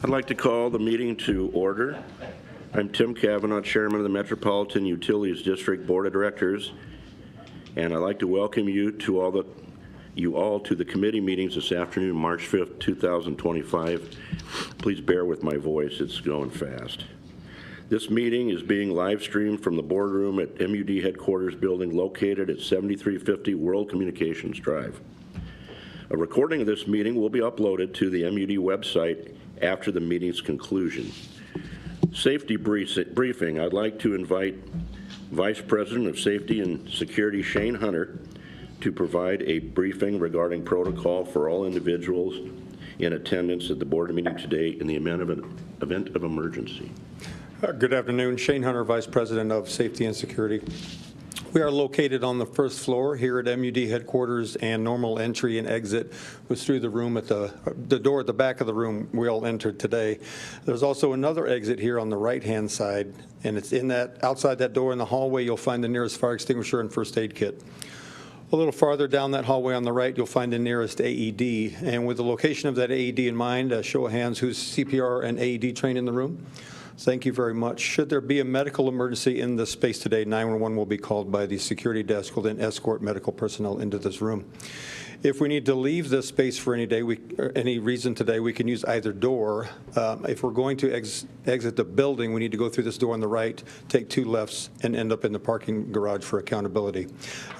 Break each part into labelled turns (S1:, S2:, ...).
S1: I'd like to call the meeting to order. I'm Tim Cavanaugh, Chairman of the Metropolitan Utilities District Board of Directors, and I'd like to welcome you all to the committee meetings this afternoon, March 5th, 2025. Please bear with my voice, it's going fast. This meeting is being live streamed from the boardroom at M.U.D headquarters building located at 7350 World Communications Drive. A recording of this meeting will be uploaded to the M.U.D website after the meeting's conclusion. Safety briefing. I'd like to invite Vice President of Safety and Security Shane Hunter to provide a briefing regarding protocol for all individuals in attendance at the board meeting today in the event of emergency.
S2: Good afternoon. Shane Hunter, Vice President of Safety and Security. We are located on the first floor here at M.U.D headquarters, and normal entry and exit was through the room at the door at the back of the room we all entered today. There's also another exit here on the right-hand side, and it's outside that door in the hallway you'll find the nearest fire extinguisher and first aid kit. A little farther down that hallway on the right, you'll find the nearest AED. And with the location of that AED in mind, a show of hands, who's CPR and AED trained in the room? Thank you very much. Should there be a medical emergency in this space today, 911 will be called by the security desk, will then escort medical personnel into this room. If we need to leave this space for any reason today, we can use either door. If we're going to exit the building, we need to go through this door on the right, take two lefts, and end up in the parking garage for accountability.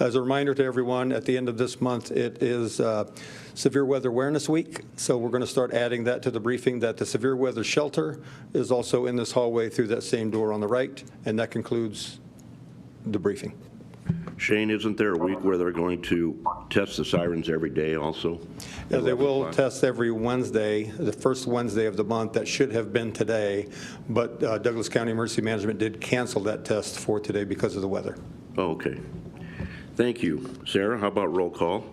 S2: As a reminder to everyone, at the end of this month, it is Severe Weather Awareness Week, so we're going to start adding that to the briefing that the severe weather shelter is also in this hallway through that same door on the right, and that concludes the briefing.
S1: Shane, isn't there a week where they're going to test the sirens every day also?
S2: Yeah, they will test every Wednesday, the first Wednesday of the month. That should have been today, but Douglas County Emergency Management did cancel that test for today because of the weather.
S1: Oh, okay. Thank you. Sarah, how about roll call?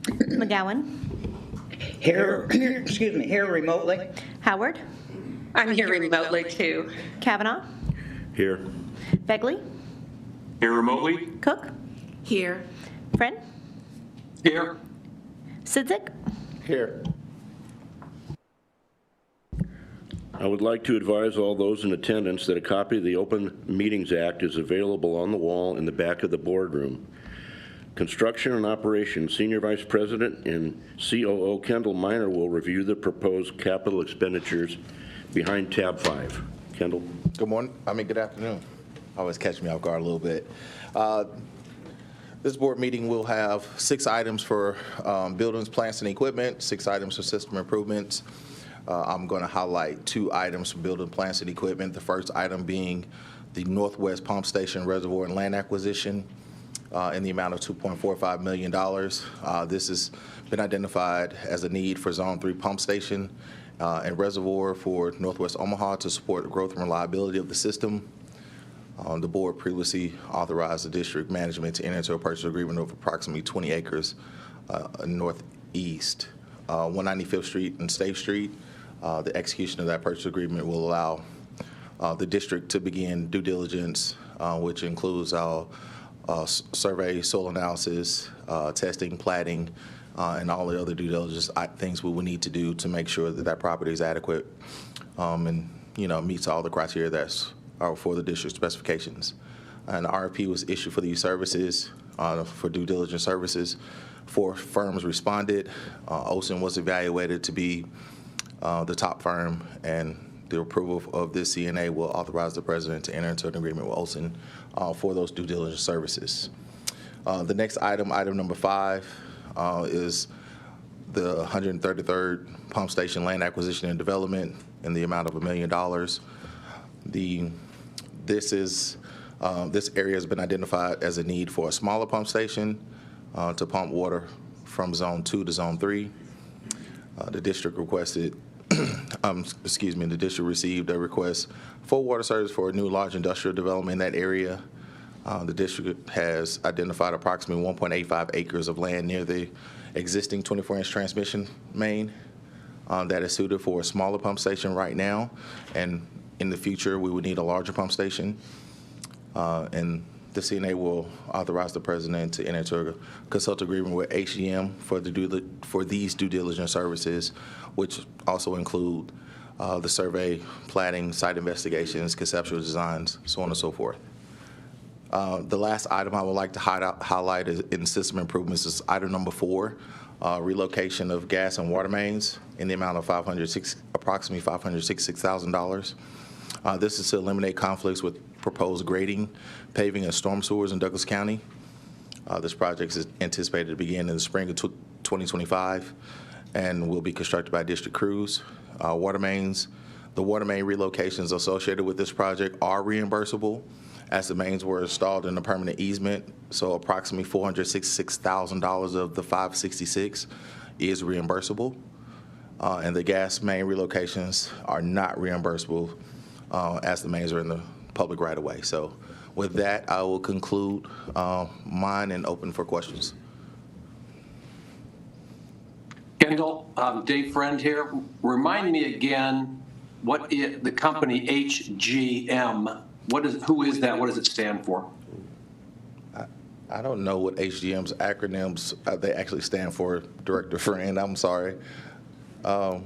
S3: McGowan.
S4: Here, excuse me, here remotely.
S3: Howard.
S5: I'm here remotely too.
S3: Kavanaugh.
S1: Here.
S3: Begley.
S6: Here remotely.
S3: Cook.
S5: Here.
S3: Friend.
S6: Here.
S3: Sidzik.
S2: Here.
S1: I would like to advise all those in attendance that a copy of the Open Meetings Act is available on the wall in the back of the boardroom. Construction and Operations Senior Vice President and COO Kendall Miner will review the proposed capital expenditures behind tab 5. Kendall.
S7: Good afternoon. Always catch me off guard a little bit. This board meeting will have 6 items for buildings, plants, and equipment, 6 items for system improvements. I'm going to highlight 2 items for building, plants, and equipment. The first item being the Northwest Pump Station Reservoir and Land Acquisition in the amount of $2.45 million. This has been identified as a need for Zone 3 pump station and reservoir for Northwest Omaha to support the growth and reliability of the system. The board previously authorized the district management to enter into a purchase agreement of approximately 20 acres northeast, 195th Street and State Street. The execution of that purchase agreement will allow the district to begin due diligence, which includes our survey, soil analysis, testing, platting, and all the other due diligence things we will need to do to make sure that that property is adequate and meets all the criteria that's for the district specifications. An RFP was issued for these services, for due diligence services. 4 firms responded. Olson was evaluated to be the top firm, and the approval of this CNA will authorize the president to enter into an agreement with Olson for those due diligence services. The next item, item number 5, is the 133rd Pump Station Land Acquisition and Development in the amount of $1 million. This area has been identified as a need for a smaller pump station to pump water from Zone 2 to Zone 3. The district requested, the district received a request for water service for a new large industrial development in that area. The district has identified approximately 1.85 acres of land near the existing 24-inch transmission main that is suited for a smaller pump station right now, and in the future we would need a larger pump station. And the CNA will authorize the president to enter into a consult agreement with HGM for these due diligence services, which also include the survey, planning, site investigations, conceptual designs, so on and so forth. The last item I would like to highlight in system improvements is item number 4, relocation of gas and water mains in the amount of approximately $566,000. This is to eliminate conflicts with proposed grading, paving, and storm sewers in Douglas County. This project is anticipated to begin in the spring of 2025 and will be constructed by district crews. Water mains, the water main relocations associated with this project are reimbursable as the mains were installed in a permanent easement, so approximately $466,000 of the $566 is reimbursable. And the gas main relocations are not reimbursable as the mains are in the public right-of-way. So with that, I will conclude mine and open for questions.
S6: Kendall, Dave Friend here. Remind me again, what is the company HGM? Who is that? What does it stand for?
S7: I don't know what HGM's acronyms they actually stand for, Director Friend. I'm sorry. I'm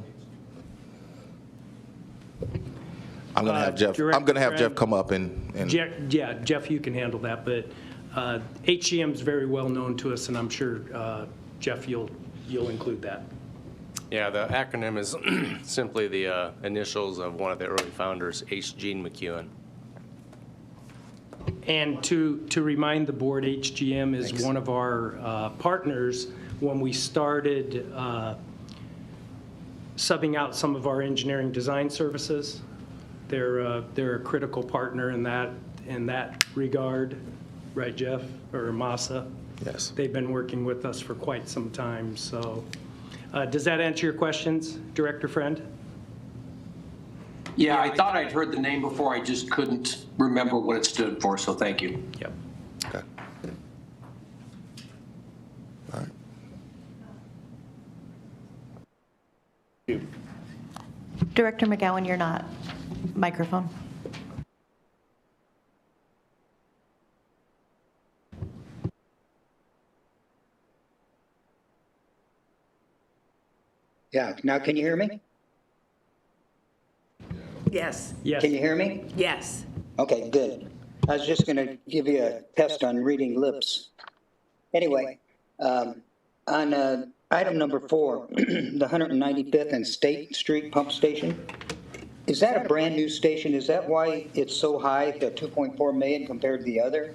S7: going to have Jeff. I'm going to have Jeff come up and.
S8: Yeah, Jeff, you can handle that. But HGM is very well known to us, and I'm sure Jeff, you'll include that.
S9: Yeah, the acronym is simply the initials of one of the early founders, H. Gene McEwen.
S8: And to remind the board, HGM is one of our partners when we started subbing out some of our engineering design services. They're a critical partner in that regard, right, Jeff, or Masa?
S7: Yes.
S8: They've been working with us for quite some time. So does that answer your questions, Director Friend?
S6: Yeah, I thought I'd heard the name before. I just couldn't remember what it stood for, so thank you.
S8: Yep.
S7: Okay. All right.
S3: Director McGowan, you're not. Microphone.
S4: Yeah, now can you hear me?
S5: Yes.
S8: Yes.
S4: Can you hear me?
S5: Yes.
S4: Okay, good. I was just going to give you a test on reading lips. Anyway, on item number 4, the 195th and State Street pump station, is that a brand new station? Is that why it's so high, the 2.4 million compared to the other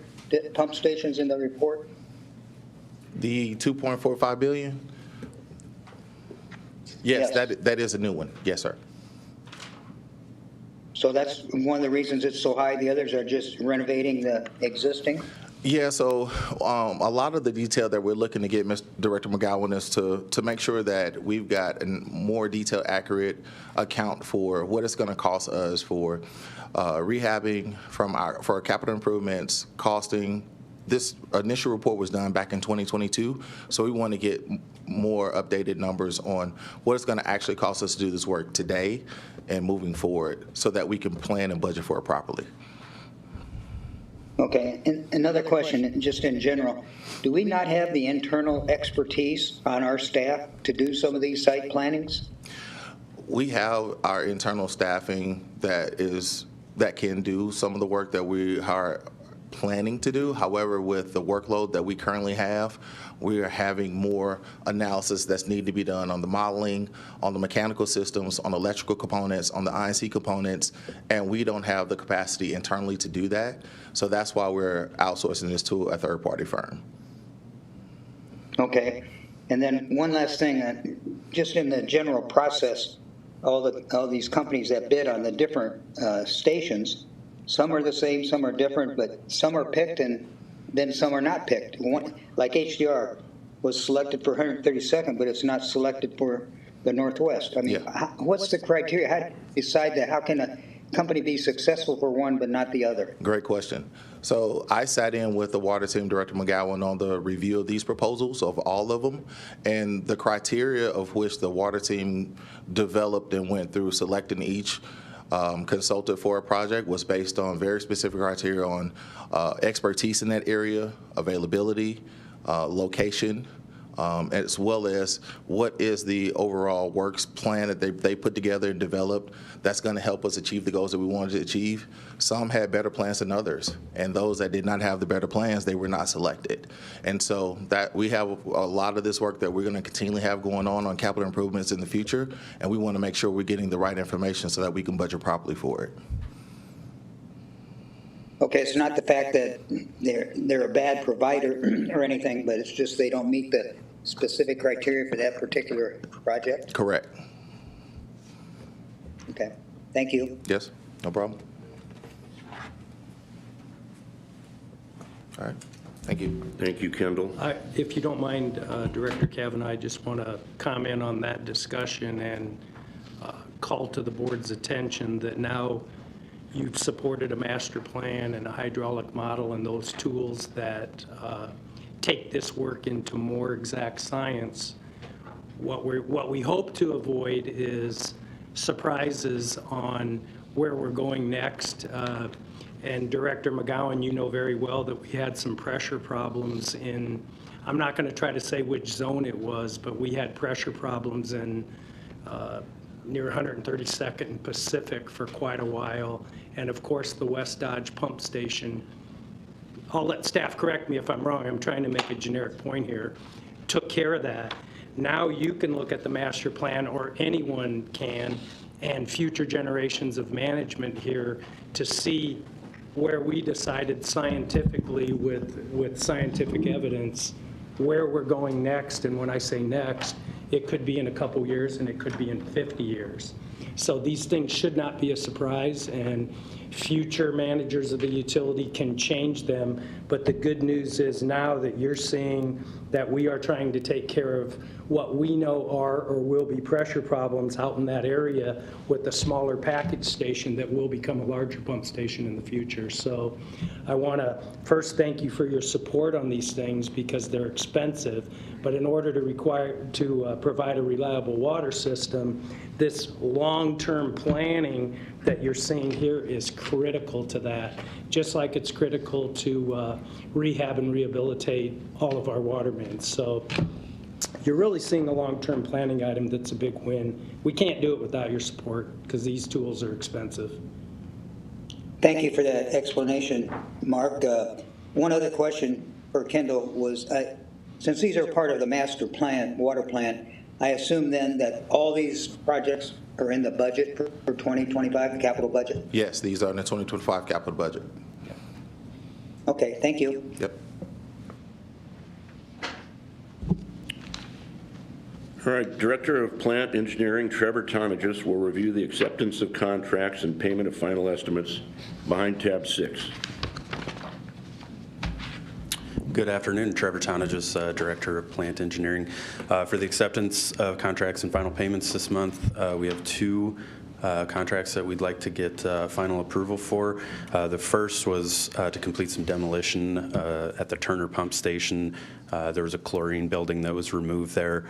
S4: pump stations in the report?
S7: The 2.45 billion? Yes,
S4: Yes.
S7: that is a new one. Yes, sir.
S4: So that's one of the reasons it's so high. The others are just renovating the existing?
S7: Yeah, so a lot of the detail that we're looking to get, Mr. Director McGowan, is to make sure that we've got a more detailed, accurate account for what it's going to cost us for rehabbing for our capital improvements, costing. This initial report was done back in 2022, so we want to get more updated numbers on what it's going to actually cost us to do this work today and moving forward so that we can plan and budget for it properly.
S4: Okay, and another question, just in general. Do we not have the internal expertise on our staff to do some of these site plannings?
S7: We have our internal staffing that can do some of the work that we are planning to do. However, with the workload that we currently have, we are having more analysis that's need to be done on the modeling, on the mechanical systems, on electrical components, on the INC components, and we don't have the capacity internally to do that. So that's why we're outsourcing this to a third-party firm.
S4: Okay, and then one last thing, just in the general process, all these companies that bid on the different stations, some are the same, some are different, but some are picked and then some are not picked. One, like HDR was selected for 132nd, but it's not selected for the Northwest. I mean,
S7: Yeah.
S4: what's the criteria? How do you decide that? How can a company be successful for one but not the other?
S7: Great question. So I sat in with the water team, Director McGowan, on the review of these proposals, of all of them, and the criteria of which the water team developed and went through selecting each consultant for a project was based on very specific criteria on expertise in that area, availability, location, as well as what is the overall works plan that they put together and developed that's going to help us achieve the goals that we wanted to achieve. Some had better plans than others, and those that did not have the better plans, they were not selected. And so that we have a lot of this work that we're going to continually have going on capital improvements in the future, and we want to make sure we're getting the right information so that we can budget properly for it.
S4: Okay, it's not the fact that they're a bad provider or anything, but it's just they don't meet the specific criteria for that particular project?
S7: Correct.
S4: Okay, thank you.
S7: Yes, no problem. All right, thank you.
S1: Thank you, Kendall.
S8: If you don't mind, Director Kavanaugh, I just want to comment on that discussion and call to the board's attention that now you've supported a master plan and a hydraulic model and those tools that take this work into more exact science. What we hope to avoid is surprises on where we're going next. And Director McGowan, you know very well that we had some pressure problems in, I'm not going to try to say which zone it was, but we had pressure problems in near 132nd and Pacific for quite a while. And of course, the West Dodge pump station, I'll let staff correct me if I'm wrong, I'm trying to make a generic point here, took care of that. Now you can look at the master plan, or anyone can, and future generations of management here to see where we decided scientifically with scientific evidence where we're going next. And when I say next, it could be in a couple years and it could be in 50 years. So these things should not be a surprise, and future managers of the utility can change them. But the good news is now that you're seeing that we are trying to take care of what we know are or will be pressure problems out in that area with a smaller package station that will become a larger pump station in the future. So I want to first thank you for your support on these things because they're expensive. But in order to provide a reliable water system, this long-term planning that you're seeing here is critical to that, just like it's critical to rehab and rehabilitate all of our water mains. So you're really seeing a long-term planning item that's a big win. We can't do it without your support because these tools are expensive.
S4: Thank you for that explanation, Mark. One other question for Kendall was, since these are part of the master plan, water plan, I assume then that all these projects are in the budget for 2025, the capital budget?
S7: Yes, these are in the 2025 capital budget.
S4: Okay, thank you.
S7: Yep.
S1: All right, Director of Plant Engineering Trevor Tonagis will review the acceptance of contracts and payment of final estimates behind tab 6.
S10: Good afternoon, Trevor Tonagis, Director of Plant Engineering. For the acceptance of contracts and final payments this month, we have two contracts that we'd like to get final approval for. The first was to complete some demolition at the Turner Pump Station. There was a chlorine building that was removed there.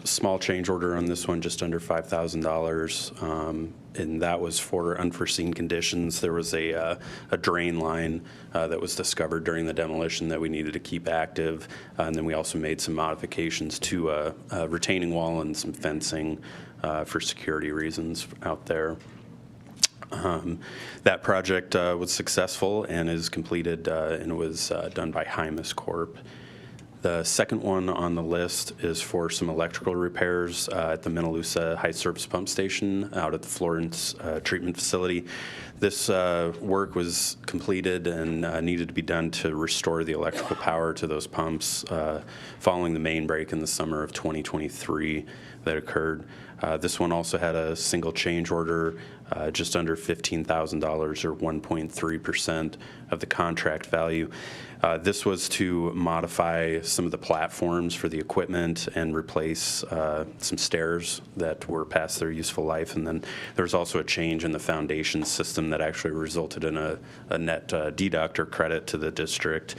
S10: Small change order on this one, just under $5,000, and that was for unforeseen conditions. There was a drain line that was discovered during the demolition that we needed to keep active, and then we also made some modifications to a retaining wall and some fencing for security reasons out there. That project was successful and is completed, and it was done by Hymus Corp. The second one on the list is for some electrical repairs at the Menalusa High Service Pump Station out at the Florence Treatment Facility. This work was completed and needed to be done to restore the electrical power to those pumps following the main break in the summer of 2023 that occurred. This one also had a single change order, just under $15,000 or 1.3% of the contract value. This was to modify some of the platforms for the equipment and replace some stairs that were past their useful life. And then there's also a change in the foundation system that actually resulted in a net deduct or credit to the district,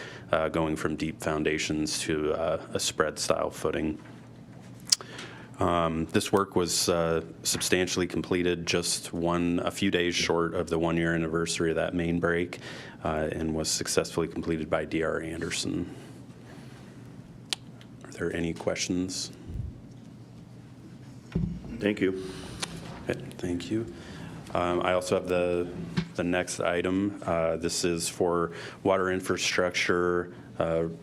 S10: going from deep foundations to a spread style footing. This work was substantially completed, just a few days short of the 1-year anniversary of that main break, and was successfully completed by D.R. Anderson. Are there any questions?
S1: Thank you.
S10: Okay, thank you. I also have the next item. This is for water infrastructure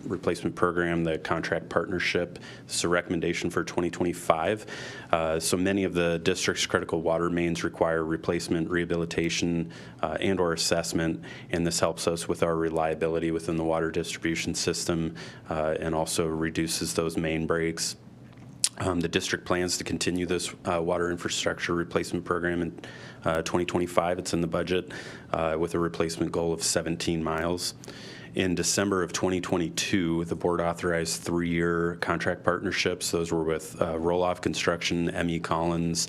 S10: replacement program, the contract partnership. This is a recommendation for 2025. So many of the district's critical water mains require replacement, rehabilitation, and/or assessment, and this helps us with our reliability within the water distribution system and also reduces those main breaks. The district plans to continue this water infrastructure replacement program in 2025. It's in the budget with a replacement goal of 17 miles. In December of 2022, the board authorized 3-year contract partnerships. Those were with Roll-Off Construction, M.U.D Collins,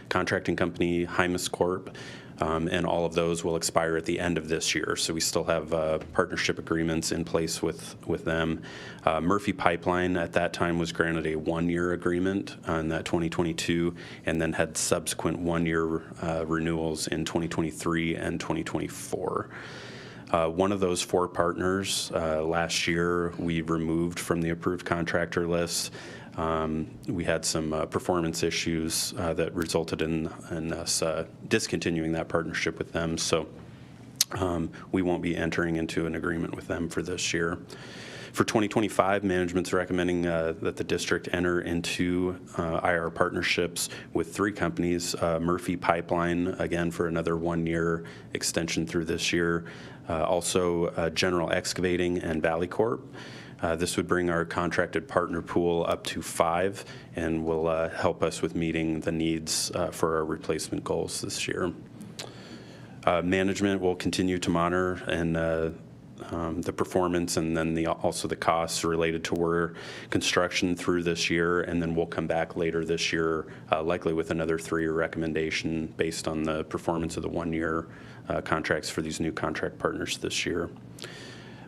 S10: Contracting Company, Hymus Corp., and all of those will expire at the end of this year. So we still have partnership agreements in place with them. Murphy Pipeline at that time was granted a 1-year agreement on that 2022 and then had subsequent 1-year renewals in 2023 and 2024. One of those 4 partners last year we removed from the approved contractor list. We had some performance issues that resulted in us discontinuing that partnership with them. So we won't be entering into an agreement with them for this year. For 2025, management's recommending that the district enter into IR partnerships with 3 companies, Murphy Pipeline, again for another 1-year extension through this year, also General Excavating and Valley Corp. This would bring our contracted partner pool up to 5 and will help us with meeting the needs for our replacement goals this year. Management will continue to monitor and the performance and then also the costs related to water construction through this year, and then we'll come back later this year likely with another 3-year recommendation based on the performance of the 1-year contracts for these new contract partners this year.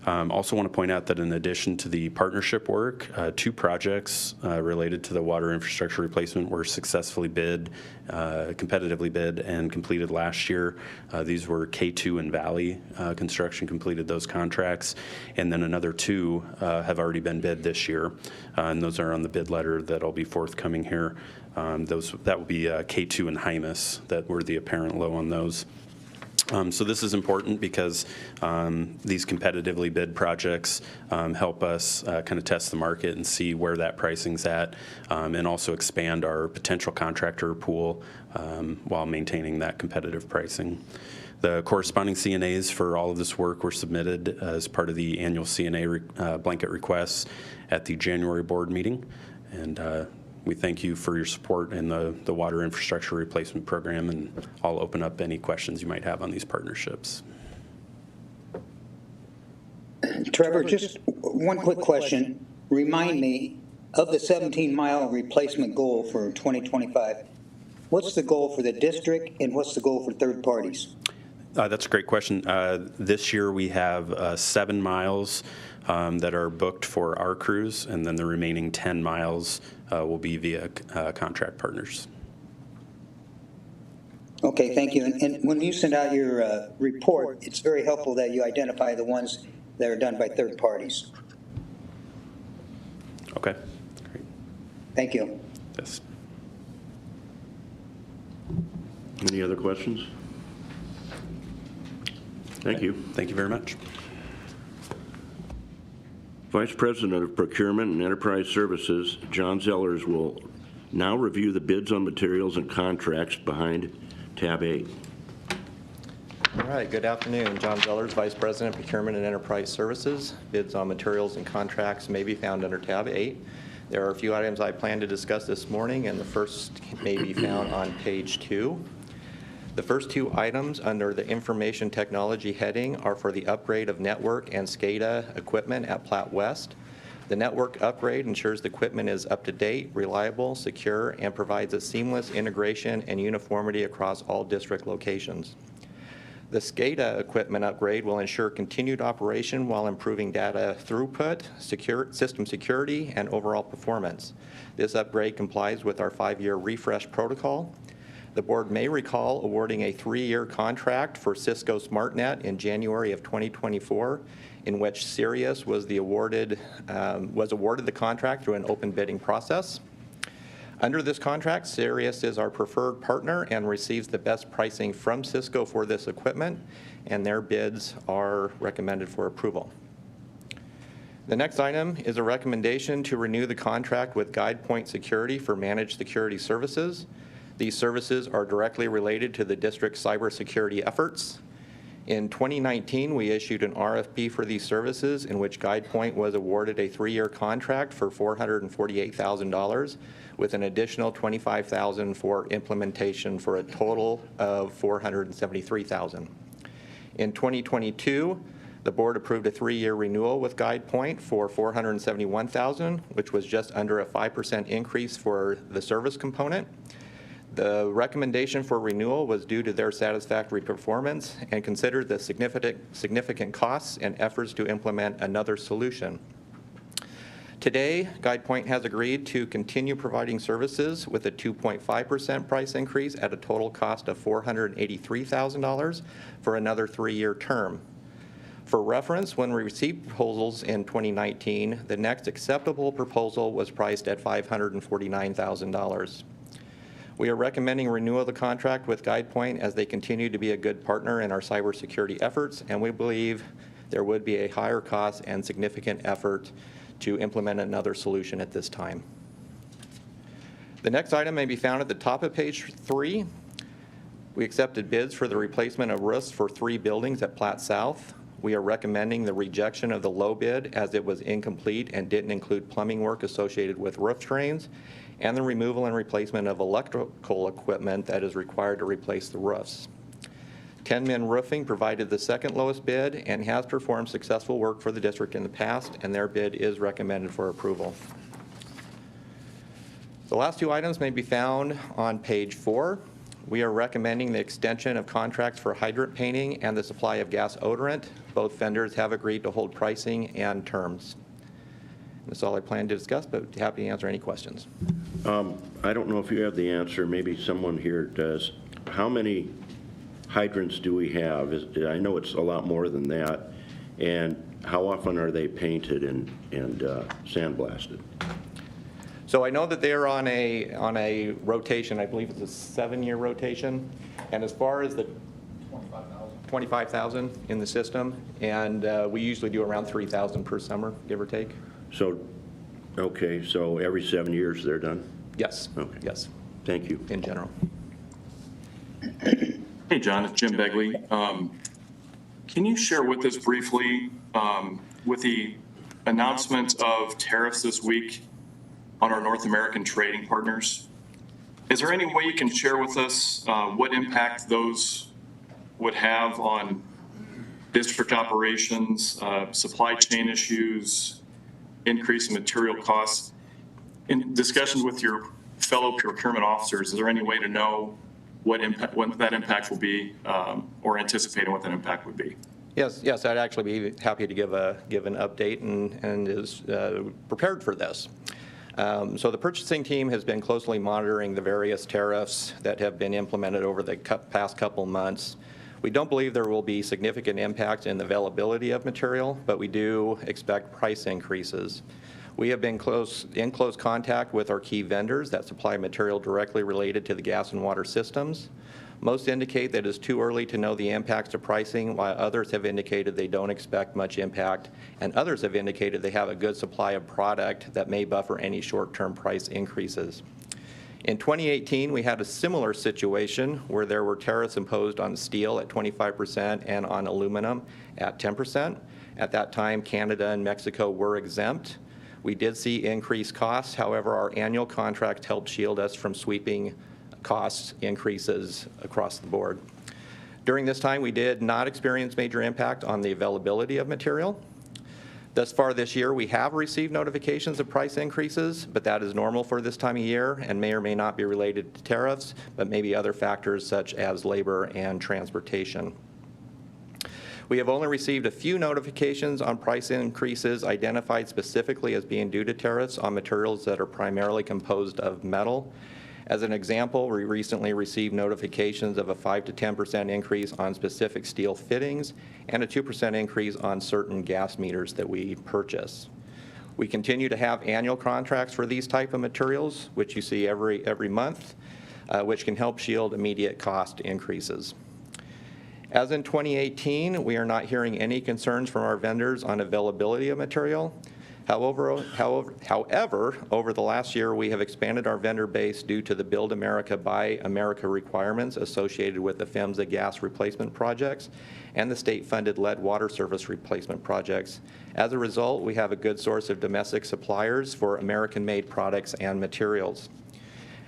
S10: Also want to point out that in addition to the partnership work, 2 projects related to the water infrastructure replacement were successfully bid, competitively bid, and completed last year. These were K2 and Valley Construction completed those contracts, and then another 2 have already been bid this year, and those are on the bid letter that'll be forthcoming here. That will be K2 and Hymus that were the apparent low on those. So this is important because these competitively bid projects help us kind of test the market and see where that pricing's at, and also expand our potential contractor pool while maintaining that competitive pricing. The corresponding CNAs for all of this work were submitted as part of the annual CNA blanket requests at the January board meeting, and we thank you for your support in the water infrastructure replacement program, and I'll open up any questions you might have on these partnerships.
S4: Trevor, just one quick question. Remind me of the 17-mile replacement goal for 2025. What's the goal for the district and what's the goal for third parties?
S10: That's a great question. This year we have 7 miles that are booked for our crews, and then the remaining 10 miles will be via contract partners.
S4: Okay, thank you. And when you send out your report, it's very helpful that you identify the ones that are done by third parties.
S10: Okay, great.
S4: Thank you.
S10: Yes.
S1: Any other questions? Thank you.
S10: Thank you very much.
S1: Vice President of Procurement and Enterprise Services, John Zellers, will now review the bids on materials and contracts behind tab 8.
S11: All right, good afternoon. John Zellers, Vice President, Procurement and Enterprise Services. Bids on materials and contracts may be found under tab 8. There are a few items I plan to discuss this morning, and the first may be found on page 2. The first 2 items under the Information Technology heading are for the upgrade of network and SCADA equipment at Platte West. The network upgrade ensures the equipment is up to date, reliable, secure, and provides a seamless integration and uniformity across all district locations. The SCADA equipment upgrade will ensure continued operation while improving data throughput, system security, and overall performance. This upgrade complies with our 5-year refresh protocol. The board may recall awarding a 3-year contract for Cisco SmartNet in January of 2024, in which Sirius was awarded the contract through an open bidding process. Under this contract, Sirius is our preferred partner and receives the best pricing from Cisco for this equipment, and their bids are recommended for approval. The next item is a recommendation to renew the contract with GuidePoint Security for managed security services. These services are directly related to the district's cybersecurity efforts. In 2019, we issued an RFP for these services in which GuidePoint was awarded a 3-year contract for $448,000 with an additional $25,000 for implementation for a total of $473,000. In 2022, the board approved a 3-year renewal with GuidePoint for $471,000, which was just under a 5% increase for the service component. The recommendation for renewal was due to their satisfactory performance and considered the significant costs and efforts to implement another solution. Today, GuidePoint has agreed to continue providing services with a 2.5% price increase at a total cost of $483,000 for another 3-year term. For reference, when we received proposals in 2019, the next acceptable proposal was priced at $549,000. We are recommending renewal of the contract with GuidePoint as they continue to be a good partner in our cybersecurity efforts, and we believe there would be a higher cost and significant effort to implement another solution at this time. The next item may be found at the top of page 3. We accepted bids for the replacement of roofs for 3 buildings at Platte South. We are recommending the rejection of the low bid as it was incomplete and didn't include plumbing work associated with roof drains, and the removal and replacement of electrical equipment that is required to replace the roofs. 10 Men Roofing provided the second lowest bid and has performed successful work for the district in the past, and their bid is recommended for approval. The last 2 items may be found on page 4. We are recommending the extension of contracts for hydrant painting and the supply of gas odorant. Both vendors have agreed to hold pricing and terms. That's all I plan to discuss, but happy to answer any questions.
S1: I don't know if you have the answer. Maybe someone here does. How many hydrants do we have? I know it's a lot more than that. And how often are they painted and sandblasted?
S11: So I know that they're on a rotation. I believe it's a 7-year rotation. And as far as the 25,000 in the system, and we usually do around 3,000 per summer, give or take.
S1: So, okay, so every 7 years they're done?
S11: Yes.
S1: Okay.
S11: Yes.
S1: Thank you.
S11: In general.
S12: Hey, John, it's Jim Begley. Can you share with us briefly, with the announcement of tariffs this week on our North American trading partners, is there any way you can share with us what impact those would have on district operations, supply chain issues, increase in material costs? In discussions with your fellow procurement officers, is there any way to know what that impact will be, or anticipating what that impact would be?
S11: Yes, I'd actually be happy to give an update and is prepared for this. So the purchasing team has been closely monitoring the various tariffs that have been implemented over the past couple months. We don't believe there will be significant impact in the availability of material, but we do expect price increases. We have been in close contact with our key vendors that supply material directly related to the gas and water systems. Most indicate that it is too early to know the impacts to pricing, while others have indicated they don't expect much impact, and others have indicated they have a good supply of product that may buffer any short-term price increases. In 2018, we had a similar situation where there were tariffs imposed on steel at 25% and on aluminum at 10%. At that time, Canada and Mexico were exempt. We did see increased costs. However, our annual contract helped shield us from sweeping cost increases across the board. During this time, we did not experience major impact on the availability of material. Thus far this year, we have received notifications of price increases, but that is normal for this time of year and may or may not be related to tariffs, but maybe other factors such as labor and transportation. We have only received a few notifications on price increases identified specifically as being due to tariffs on materials that are primarily composed of metal. As an example, we recently received notifications of a 5 to 10% increase on specific steel fittings and a 2% increase on certain gas meters that we purchase. We continue to have annual contracts for these type of materials, which you see every month, which can help shield immediate cost increases. As in 2018, we are not hearing any concerns from our vendors on availability of material. However, over the last year, we have expanded our vendor base due to the Build America, Buy America requirements associated with the PHMSA gas replacement projects and the state-funded lead water service replacement projects. As a result, we have a good source of domestic suppliers for American-made products and materials.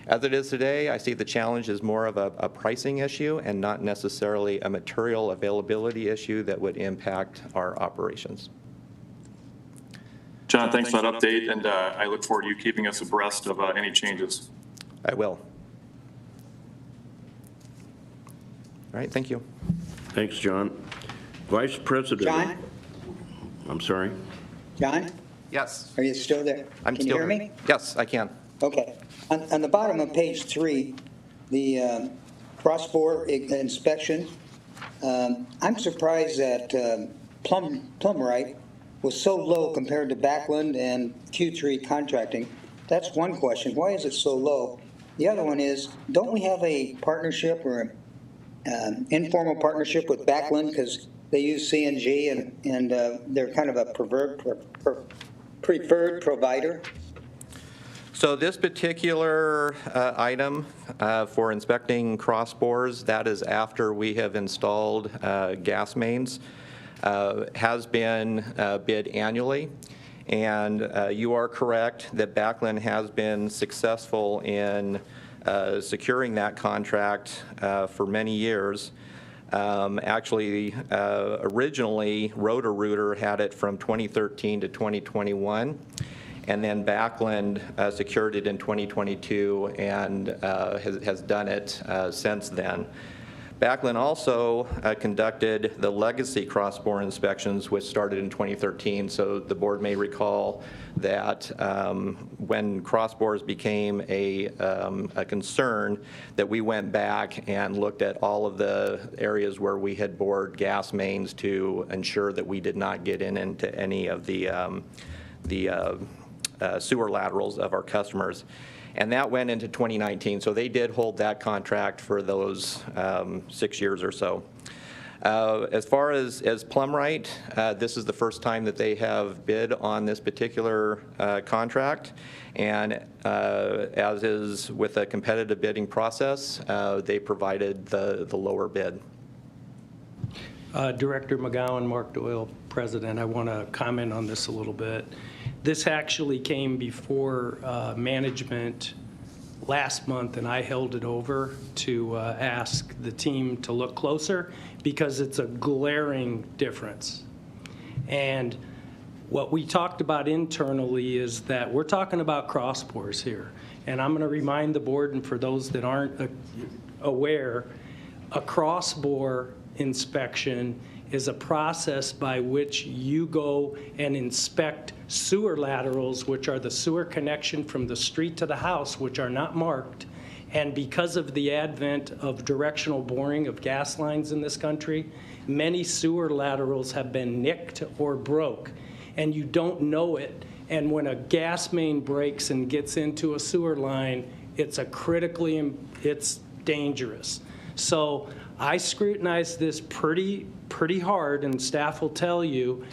S11: As it is today, I see the challenge as more of a pricing issue and not necessarily a material availability issue that would impact our operations.
S12: John, thanks for that update, and I look forward to you keeping us abreast of any changes.
S11: I will. All right, thank you.
S1: Thanks, John. Vice President.
S4: John?
S1: I'm sorry.
S4: John?
S11: Yes.
S4: Are you still there?
S11: I'm
S4: Can
S11: still
S4: you hear me?
S11: Yes, I can.
S4: Okay. On the bottom of page 3, the cross-bore inspection, I'm surprised that Plumrite was so low compared to Backlund and Q3 contracting. That's one question. Why is it so low? The other one is, don't we have a partnership or an informal partnership with Backlund because they use CNG and they're kind of a preferred provider?
S11: So this particular item for inspecting cross bores, that is after we have installed gas mains, has been bid annually. And you are correct that Backlund has been successful in securing that contract for many years. Actually, originally, Roto-Rooter had it from 2013 to 2021. And then Backlund secured it in 2022 and has done it since then. Backlund also conducted the legacy cross-bore inspections, which started in 2013. So the board may recall that when cross-bores became a concern, that we went back and looked at all of the areas where we had bored gas mains to ensure that we did not get into any of the sewer laterals of our customers. And that went into 2019. So they did hold that contract for those 6 years or so. As far as Plumrite, this is the first time that they have bid on this particular contract. And as is with a competitive bidding process, they provided the lower bid.
S8: Director McGowan, Mark Doyle, President, I want to comment on this a little bit. This actually came before management last month, and I held it over to ask the team to look closer because it's a glaring difference. And what we talked about internally is that we're talking about crossbores here. And I'm going to remind the board, and for those that aren't aware, a crossbore inspection is a process by which you go and inspect sewer laterals, which are the sewer connection from the street to the house, which are not marked. And because of the advent of directional boring of gas lines in this country, many sewer laterals have been nicked or broke, and you don't know it. And when a gas main breaks and gets into a sewer line, it's it's dangerous. So I scrutinized this pretty hard, and staff will tell you,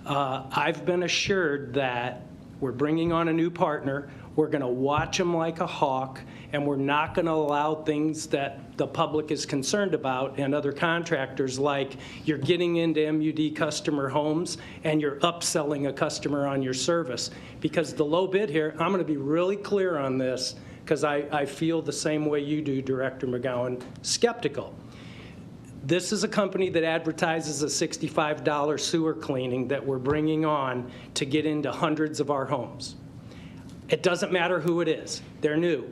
S8: I've been assured that we're bringing on a new partner, we're going to watch them like a hawk, and we're not going to allow things that the public is concerned about and other contractors, like you're getting into M.U.D customer homes and you're upselling a customer on your service. Because the low bid here, I'm going to be really clear on this, because I feel the same way you do, Director McGowan, skeptical. This is a company that advertises a $65 sewer cleaning that we're bringing on to get into hundreds of our homes. It doesn't matter who it is. They're new.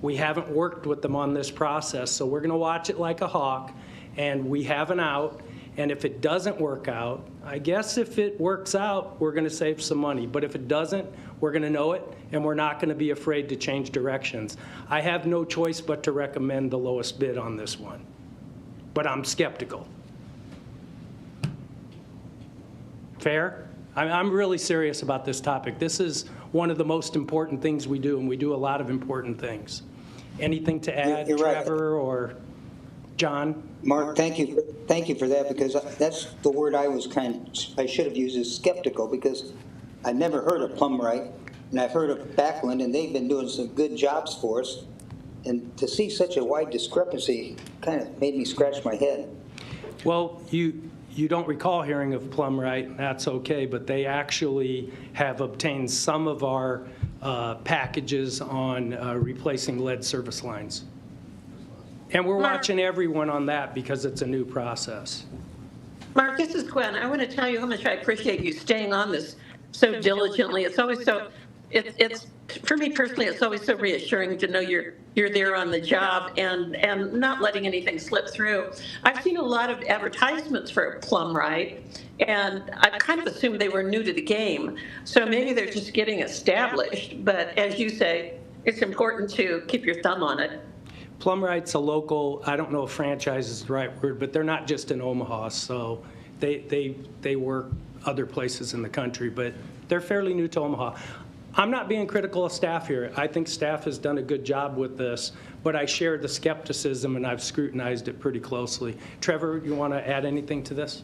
S8: We haven't worked with them on this process, so we're going to watch it like a hawk, and we have an out. And if it doesn't work out, I guess if it works out, we're going to save some money. But if it doesn't, We're going to know it, and we're not going to be afraid to change directions. I have no choice but to recommend the lowest bid on this one, but I'm skeptical. Fair? I'm really serious about this topic. This is one of the most important things we do, and we do a lot of important things. Anything to add,
S4: You're right.
S8: Trevor or John?
S4: Mark, thank you for that, because that's the word I should have used, is skeptical, because I've never heard of Plumright, and I've heard of Backlund, and they've been doing some good jobs for us. And to see such a wide discrepancy kind of made me scratch my head.
S8: Well, you don't recall hearing of Plumright, that's okay, but they actually have obtained some of our packages on replacing lead service lines. And we're watching everyone on that because it's a new process.
S5: Mark, this is Gwen. I want to tell you how much I appreciate you staying on this so diligently. It's always so, it's for me personally, it's always so reassuring to know you're there on the job and not letting anything slip through. I've seen a lot of advertisements for Plumright, and I kind of assumed they were new to the game. So maybe they're just getting established. But as you say, it's important to keep your thumb on it.
S8: Plumright's a local, I don't know if franchise is the right word, but they're not just in Omaha, so they work other places in the country, but they're fairly new to Omaha. I'm not being critical of staff here. I think staff has done a good job with this, but I share the skepticism and I've scrutinized it pretty closely. Trevor, you want to add anything to this?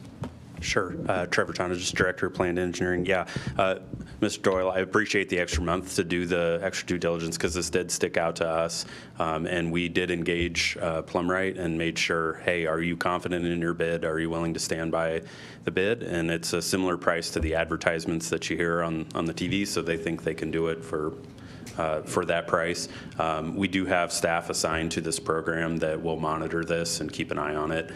S10: Sure. Trevor Tonage, Director of Planned Engineering. Yeah, Mr. Doyle, I appreciate the extra month to do the extra due diligence because this did stick out to us. And we did engage Plumright and made sure, hey, are you confident in your bid? Are you willing to stand by the bid? And it's a similar price to the advertisements that you hear on the TV, so they think they can do it for that price. We do have staff assigned to this program that will monitor this and keep an eye on it.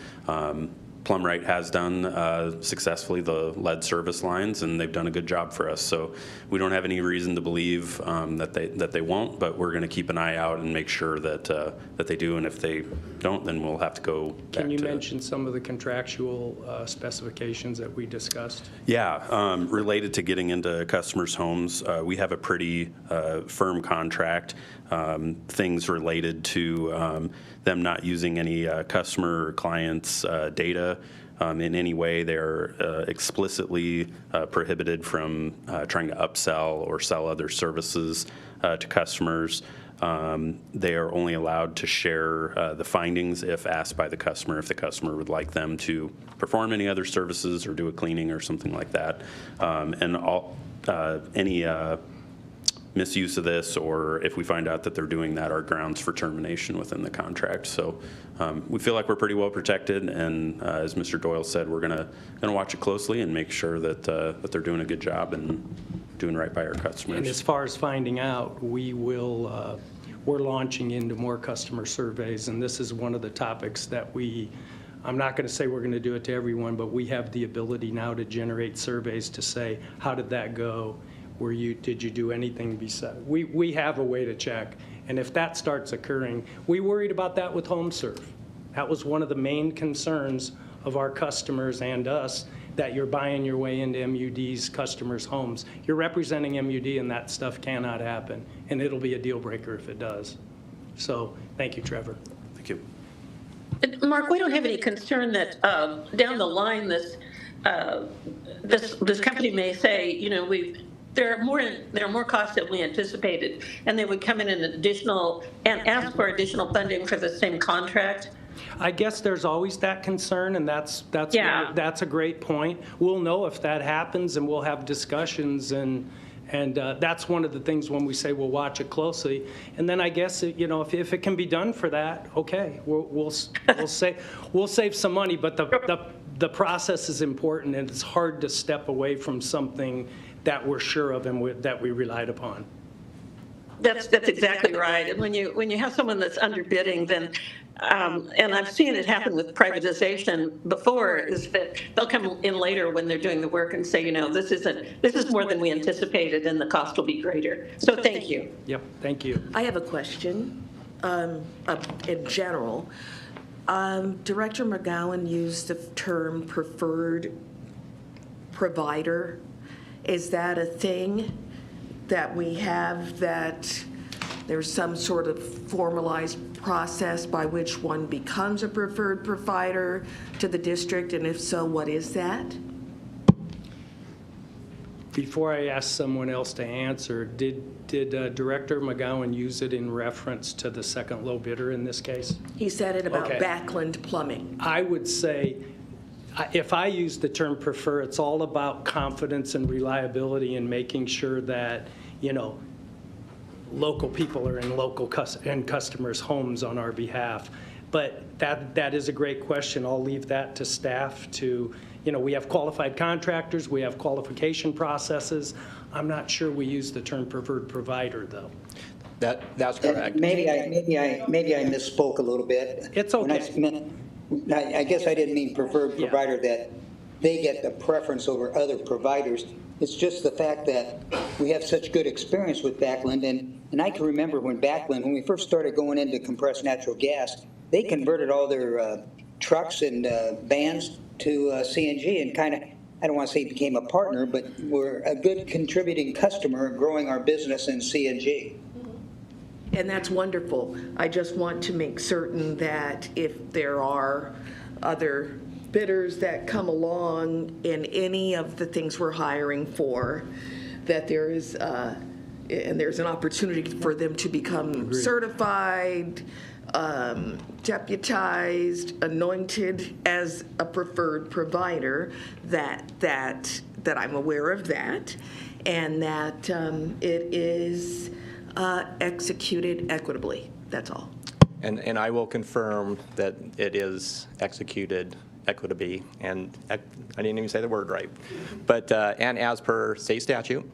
S10: Plumright has done successfully the lead service lines, and they've done a good job for us. So we don't have any reason to believe that they won't, but we're going to keep an eye out and make sure that they do. And if they don't, then we'll have to go back to.
S8: Can you mention some of the contractual specifications that we discussed?
S10: Yeah, related to getting into customers' homes, we have a pretty firm contract. Things related to them not using any customer or clients' data in any way. They're explicitly prohibited from trying to upsell or sell other services to customers. They are only allowed to share the findings if asked by the customer, if the customer would like them to perform any other services or do a cleaning or something like that. And any misuse of this, or if we find out that they're doing that, are grounds for termination within the contract. So we feel like we're pretty well protected, and as Mr. Doyle said, we're gonna watch it closely and make sure that that they're doing a good job and doing right by our customers.
S8: And as far as finding out, we're launching into more customer surveys, and this is one of the topics that I'm not going to say we're going to do it to everyone, but we have the ability now to generate surveys to say, how did that go? Did you do anything besides? We have a way to check, and if that starts occurring, we worried about that with HomeServe. That was one of the main concerns of our customers and us, that you're buying your way into M.U.D's customers' homes. You're representing M.U.D, and that stuff cannot happen, and it'll be a deal breaker if it does. So thank you, Trevor.
S10: Thank you.
S5: Mark, we don't have any concern that down the line this company may say, you know, there are more costs than we anticipated, and they would come in an additional and ask for additional funding for the same contract.
S8: I guess there's always that concern, and that's a great point. We'll know if that happens, and we'll have discussions, and that's one of the things when we say we'll watch it closely. And then I guess if it can be done for that, okay, we'll save some money. But the process is important, and it's hard to step away from something that we're sure of and that we relied upon.
S5: That's exactly right. And when you have someone that's underbidding, then and I've seen it happen with privatization before, is that they'll come in later when they're doing the work and say, this is more than we anticipated, and the cost will be greater. So thank you.
S8: Yep, thank you.
S13: I have a question in general. Director McGowan used the term preferred provider. Is that a thing that we have that there's some sort of formalized process by which one becomes a preferred provider to the district, and if so, what is that?
S8: Before I ask someone else to answer, did Director McGowan use it in reference to the second low bidder in this case?
S13: He said it about
S8: Okay.
S13: Backland Plumbing.
S8: I would say, if I use the term prefer, it's all about confidence and reliability and making sure that, local people are in local customers' homes on our behalf. But that is a great question. I'll leave that to staff to, we have qualified contractors, we have qualification processes. I'm not sure we use the term preferred provider, though.
S11: That's correct.
S4: Maybe I misspoke a little bit.
S8: It's okay.
S4: I guess I didn't mean preferred provider that they get the preference over other providers. It's just the fact that we have such good experience with Backland, and I can remember when we first started going into compressed natural gas, they converted all their trucks and vans to CNG and kind of, I don't want to say became a partner, but we're a good contributing customer growing our business in CNG.
S13: And that's wonderful. I just want to make certain that if there are other bidders that come along in any of the things we're hiring for, that there is, and there's an opportunity for them to become certified, deputized, anointed as a preferred provider, that I'm aware of that, and that it is executed equitably. That's all.
S11: And I will confirm that it is executed equitably, and I didn't even say the word right, but and as per state statute,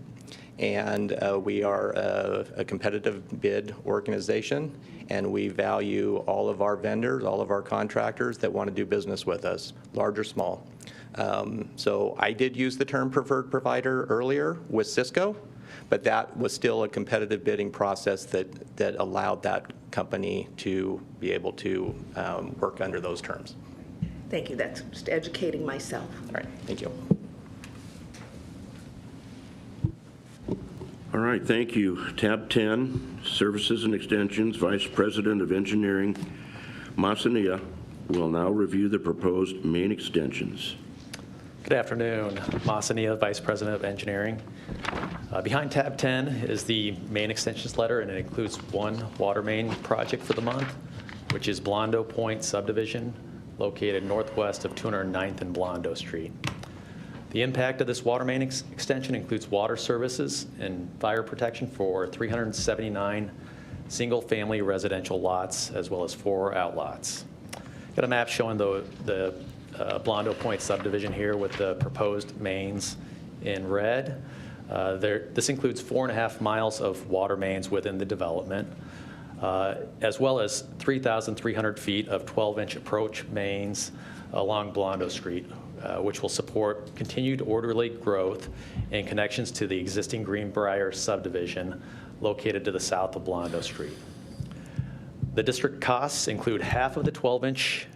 S11: and we are a competitive bid organization, and we value all of our vendors, all of our contractors that want to do business with us, large or small. So I did use the term preferred provider earlier with Cisco, but that was still a competitive bidding process that allowed that company to be able to work under those terms.
S13: Thank you. That's just educating myself.
S11: All right, thank you.
S1: All right, thank you. Tab 10, Services and Extensions, Vice President of Engineering, Masania, will now review the proposed main extensions.
S14: Good afternoon. Masania, Vice President of Engineering. Behind tab 10 is the main extensions letter, and it includes one water main project for the month, which is Blondo Point subdivision, located northwest of 209th and Blondo Street. The impact of this water main extension includes water services and fire protection for 379 single-family residential lots, as well as 4 outlots. Got a map showing the Blondo Point subdivision here with the proposed mains in red. This includes 4.5 miles of water mains within the development, as well as 3,300 feet of 12-inch approach mains along Blondo Street, which will support continued orderly growth and connections to the existing Greenbrier subdivision located to the south of Blondo Street. The district costs include half of the 12-inch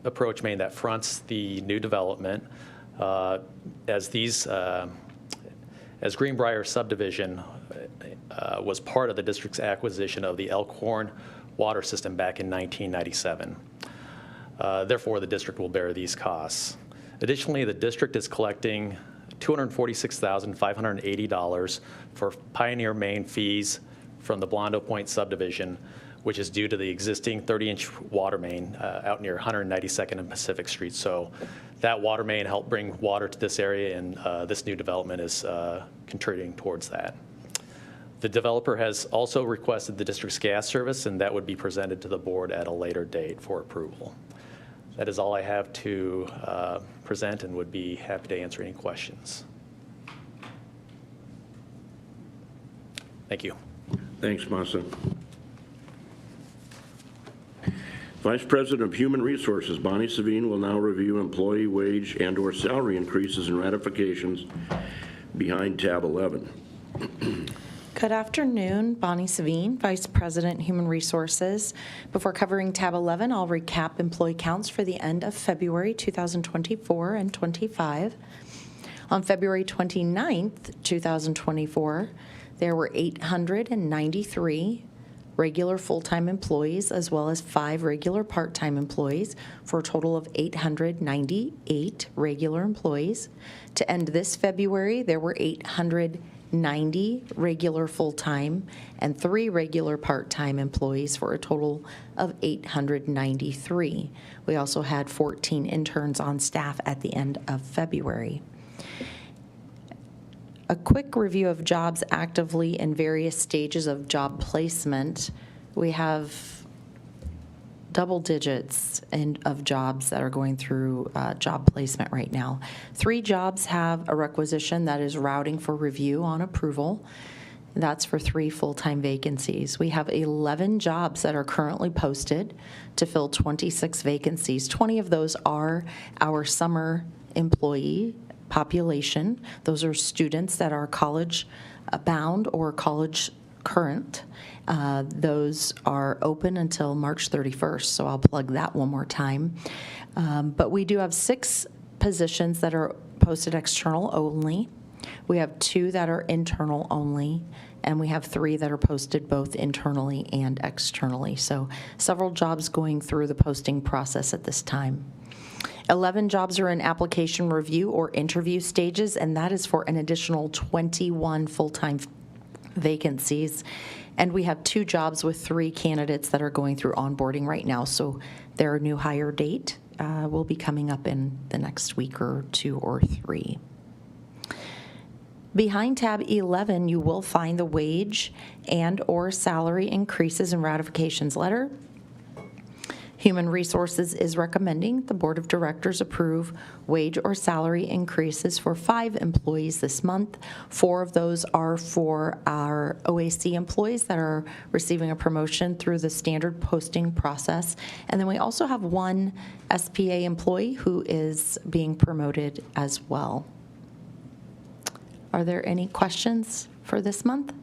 S14: approach main that fronts the new development, as Greenbrier subdivision was part of the district's acquisition of the Elkhorn water system back in 1997. Therefore, the district will bear these costs. Additionally, the district is collecting $246,580 for Pioneer main fees from the Blondo Point subdivision, which is due to the existing 30-inch water main out near 192nd and Pacific Street. So that water main helped bring water to this area, and this new development is contributing towards that. The developer has also requested the district's gas service, and that would be presented to the board at a later date for approval. That is all I have to present, and would be happy to answer any questions. Thank you.
S1: Thanks, Masa. Vice President of Human Resources, Bonnie Savine, will now review employee wage and/or salary increases and ratifications behind tab 11.
S15: Good afternoon, Bonnie Savine, Vice President, Human Resources. Before covering tab 11, I'll recap employee counts for the end of February 2024 and 25. On February 29th, 2024, there were 893 regular full-time employees as well as 5 regular part-time employees for a total of 898 regular employees. To end this February, there were 890 regular full-time and 3 regular part-time employees for a total of 893. We also had 14 interns on staff at the end of February. A quick review of jobs actively in various stages of job placement. We have double digits of jobs that are going through job placement right now. 3 jobs have a requisition that is routing for review on approval. That's for 3 full-time vacancies. We have 11 jobs that are currently posted to fill 26 vacancies. 20 of those are our summer employee population. Those are students that are college bound or college current. Those are open until March 31st, so I'll plug that one more time. But we do have 6 positions that are posted external only. We have 2 that are internal only, and we have 3 that are posted both internally and externally. So several jobs going through the posting process at this time. 11 jobs are in application review or interview stages, and that is for an additional 21 full-time vacancies. And we have 2 jobs with 3 candidates that are going through onboarding right now. So their new hire date will be coming up in the next week or 2 or 3. Behind tab 11, you will find the wage and or salary increases and ratifications letter. Human Resources is recommending the Board of Directors approve wage or salary increases for 5 employees this month. 4 of those are for our OAC employees that are receiving a promotion through the standard posting process. And then we also have 1 SPA employee who is being promoted as well. Are there any questions for this month?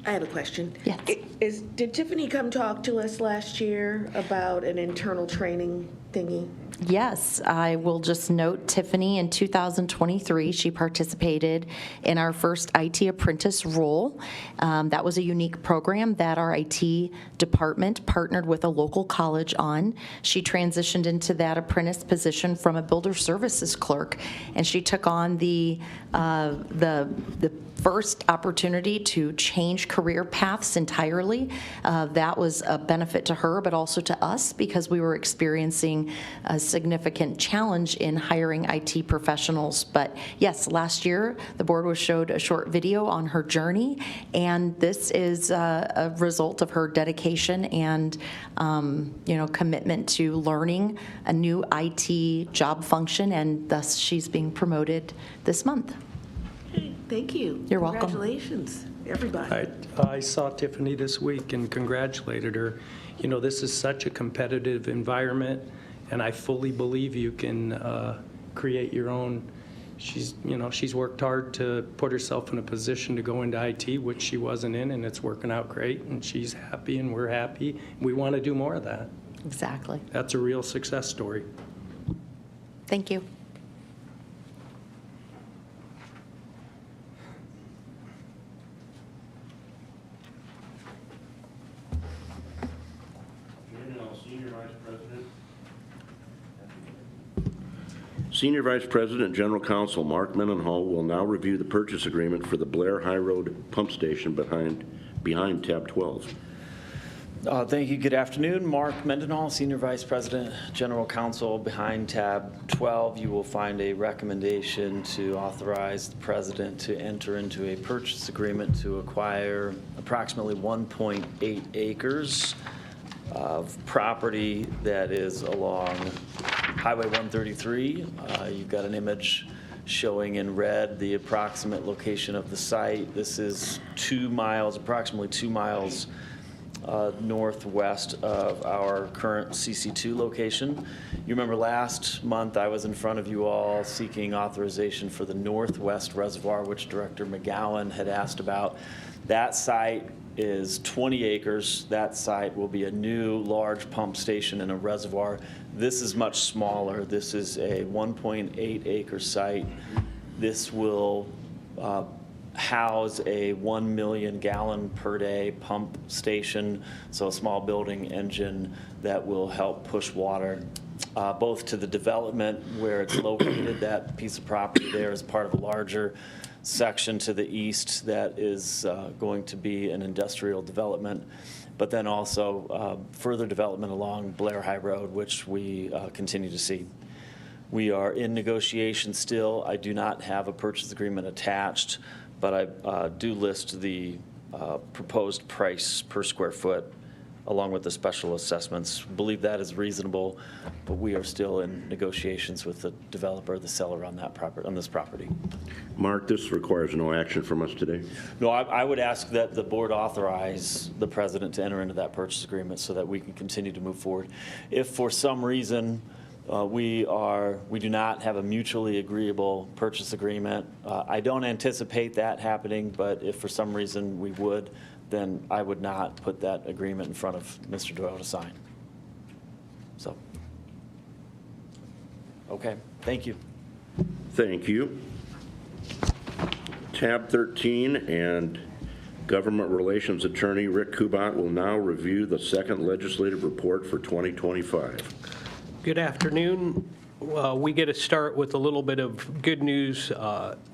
S13: I have a question.
S15: Yes.
S13: Did Tiffany come talk to us last year about an internal training thingy?
S15: Yes, I will just note Tiffany in 2023, she participated in our first IT apprentice role. That was a unique program that our IT department partnered with a local college on. She transitioned into that apprentice position from a builder services clerk, and she took on the first opportunity to change career paths entirely. That was a benefit to her, but also to us because we were experiencing a significant challenge in hiring IT professionals. But yes, last year the board was showed a short video on her journey, and this is a result of her dedication and commitment to learning a new IT job function, and thus she's being promoted this month.
S13: Thank you.
S15: You're welcome.
S13: Congratulations, everybody.
S8: I saw Tiffany this week and congratulated her. You know, this is such a competitive environment, and I fully believe you can create your own. She's worked hard to put herself in a position to go into IT, which she wasn't in, and it's working out great, and she's happy, and we're happy. We want to do more of that.
S15: Exactly.
S8: That's a real success story.
S15: Thank you.
S1: Senior Vice President, General Counsel Mark Mendenhall will now review the purchase agreement for the Blair High Road Pump Station behind tab 12.
S16: Thank you. Good afternoon. Mark Mendenhall, Senior Vice President, General Counsel. Behind tab 12, you will find a recommendation to authorize the President to enter into a purchase agreement to acquire approximately 1.8 acres of property that is along Highway 133. You've got an image showing in red the approximate location of the site. This is approximately 2 miles northwest of our current CC2 location. You remember last month I was in front of you all seeking authorization for the Northwest Reservoir, which Director McGowan had asked about. That site is 20 acres. That site will be a new large pump station and a reservoir. This is much smaller. This is a 1.8 acre site. This will house a 1 million gallon per day pump station, so a small building engine that will help push water both to the development where it's located. That piece of property there is part of a larger section to the east that is going to be an industrial development, but then also further development along Blair High Road, which we continue to see. We are in negotiation still. I do not have a purchase agreement attached, but I do list the proposed price per square foot along with the special assessments. Believe that is reasonable, but we are still in negotiations with the developer, the seller on that property, on this property.
S1: Mark, this requires no action from us today.
S16: No, I would ask that the board authorize the president to enter into that purchase agreement so that we can continue to move forward. If for some reason we do not have a mutually agreeable purchase agreement, I don't anticipate that happening, but if for some reason we would, then I would not put that agreement in front of Mr. Doyle to sign. So, okay, thank you.
S1: Thank you. Tab 13, and Government Relations Attorney Rick Kubat will now review the second legislative report for 2025.
S17: Good afternoon. We get to start with a little bit of good news.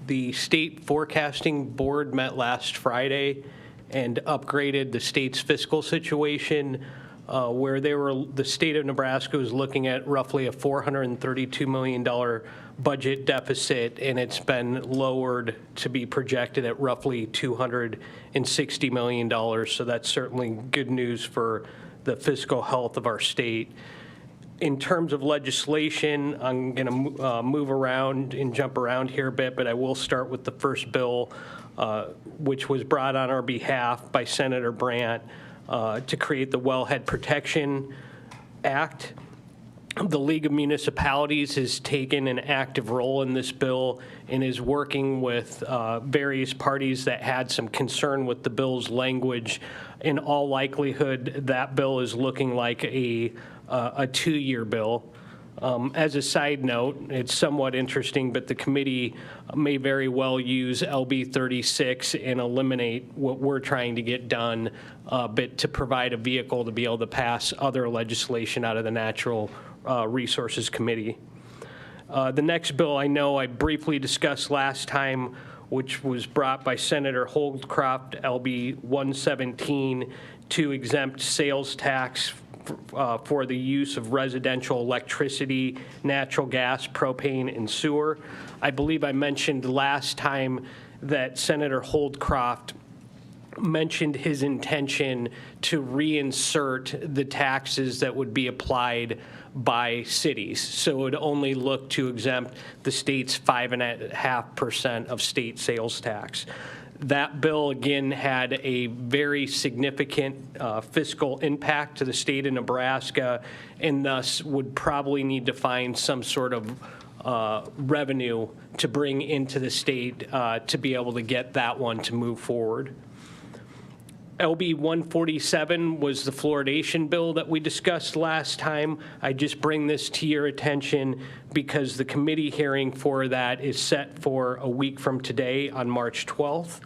S17: The State Forecasting Board met last Friday and upgraded the state's fiscal situation, where the state of Nebraska was looking at roughly a $432 million budget deficit, and it's been lowered to be projected at roughly $260 million. So that's certainly good news for the fiscal health of our state. In terms of legislation, I'm going to move around and jump around here a bit, but I will start with the first bill, which was brought on our behalf by Senator Brandt to create the Wellhead Protection Act. The League of Municipalities has taken an active role in this bill and is working with various parties that had some concern with the bill's language. In all likelihood, that bill is looking like a 2-year bill. As a side note, it's somewhat interesting, but the committee may very well use LB 36 and eliminate what we're trying to get done, but to provide a vehicle to be able to pass other legislation out of the Natural Resources Committee. The next bill I know I briefly discussed last time, which was brought by Senator Holdcroft, LB 117, to exempt sales tax for the use of residential electricity, natural gas, propane, and sewer. I believe I mentioned last time that Senator Holdcroft mentioned his intention to reinsert the taxes that would be applied by cities. So it would only look to exempt the state's 5.5% of state sales tax. That bill, again, had a very significant fiscal impact to the state of Nebraska, and thus would probably need to find some sort of revenue to bring into the state to be able to get that one to move forward. LB 147 was the fluoridation bill that we discussed last time. I just bring this to your attention because the committee hearing for that is set for a week from today on March 12th.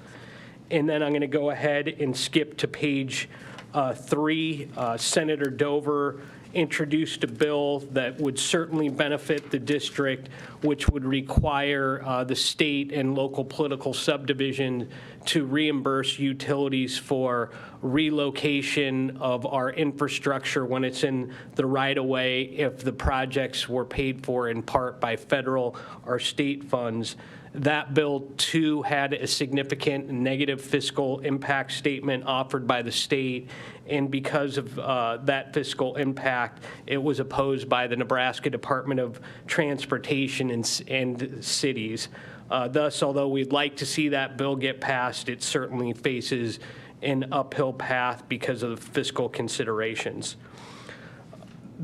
S17: And then I'm going to go ahead and skip to page 3. Senator Dover introduced a bill that would certainly benefit the district, which would require the state and local political subdivision to reimburse utilities for relocation of our infrastructure when it's in the right-of-way if the projects were paid for in part by federal or state funds. That bill, too, had a significant negative fiscal impact statement offered by the state, and because of that fiscal impact, it was opposed by the Nebraska Department of Transportation and cities. Thus, although we'd like to see that bill get passed, it certainly faces an uphill path because of the fiscal considerations.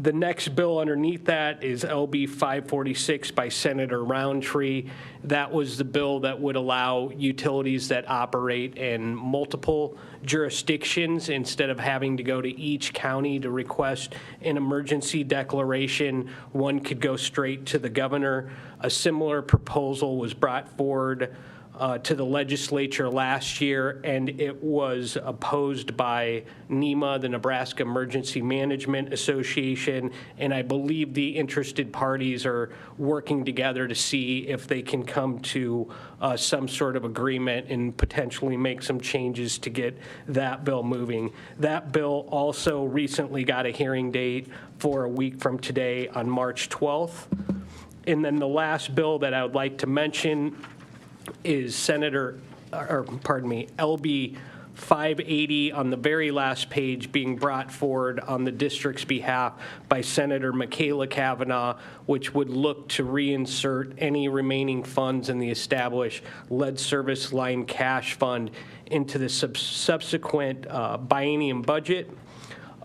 S17: The next bill underneath that is LB 546 by Senator Roundtree. That was the bill that would allow utilities that operate in multiple jurisdictions, instead of having to go to each county to request an emergency declaration, one could go straight to the governor. A similar proposal was brought forward to the legislature last year, and it was opposed by NEMA, the Nebraska Emergency Management Association, and I believe the interested parties are working together to see if they can come to some sort of agreement and potentially make some changes to get that bill moving. That bill also recently got a hearing date for a week from today on March 12th. And then the last bill that I would like to mention is LB 580 on the very last page, being brought forward on the district's behalf by Senator Michaela Cavanaugh, which would look to reinsert any remaining funds in the established lead service line cash fund into the subsequent biennium budget.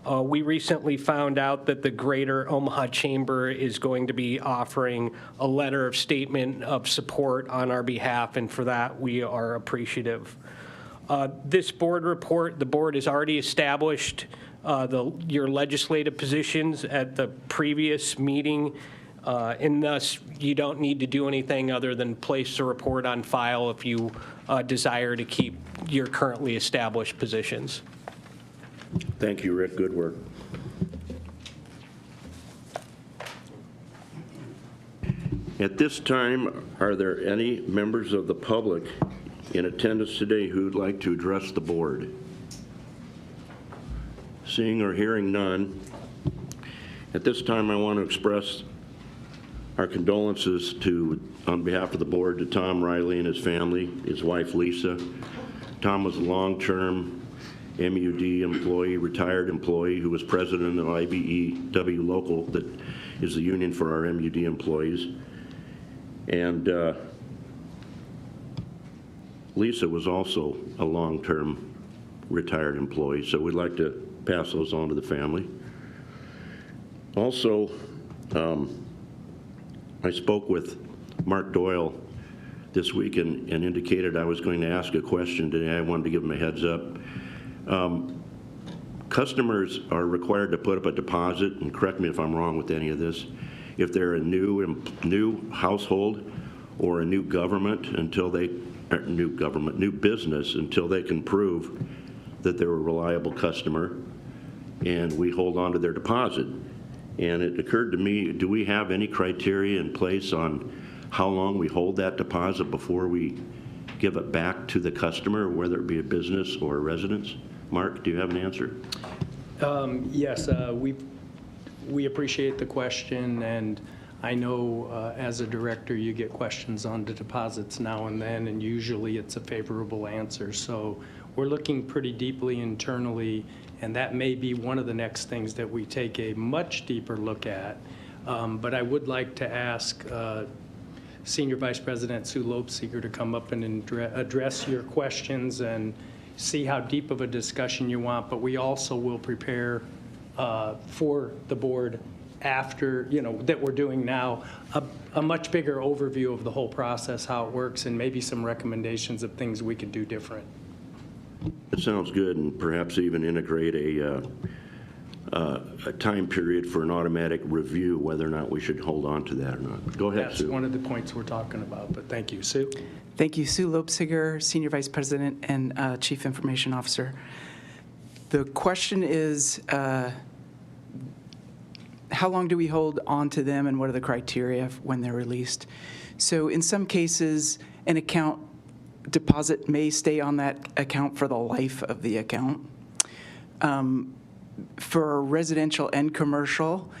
S17: We recently found out that the Greater Omaha Chamber is going to be offering a letter of statement of support on our behalf, and for that we are appreciative. This board report, the board has already established your legislative positions at the previous meeting, and thus you don't need to do anything other than place the report on file if you desire to keep your currently established positions.
S1: Thank you, Rick. Good work. At this time, are there any members of the public in attendance today who'd like to address the board? Seeing or hearing none, at this time I want to express our condolences on behalf of the board to Tom Riley and his family, his wife Lisa. Tom was a long-term M.U.D. employee, retired employee, who was president of IBEW Local, that is the union for our M.U.D. employees. And Lisa was also a long-term retired employee, so we'd like to pass those on to the family. Also, I spoke with Mark Doyle this week and indicated I was going to ask a question today. I wanted to give him a heads up. Customers are required to put up a deposit, and correct me if I'm wrong with any of this, if they're a new household or a new government new business until they can prove that they're a reliable customer, and we hold on to their deposit. And it occurred to me, do we have any criteria in place on how long we hold that deposit before we give it back to the customer, whether it be a business or a residence? Mark, do you have an answer?
S8: Yes, we appreciate the question, and I know as a director you get questions on the deposits now and then, and usually it's a favorable answer. So we're looking pretty deeply internally, and that may be one of the next things that we take a much deeper look at. But I would like to ask Senior Vice President Sue Lopseger to come up and address your questions and see how deep of a discussion you want, but we also will prepare for the board after, that we're doing now, a much bigger overview of the whole process, how it works, and maybe some recommendations of things we could do different.
S1: It sounds good, and perhaps even integrate a time period for an automatic review, whether or not we should hold on to that or not. Go ahead, Sue.
S8: That's one of the points we're talking about, but thank you. Sue?
S18: Thank you. Sue Lopseger, Senior Vice President and Chief Information Officer. The question is, how long do we hold on to them, and what are the criteria when they're released? So in some cases, an account deposit may stay on that account for the life of the account. For residential and commercial,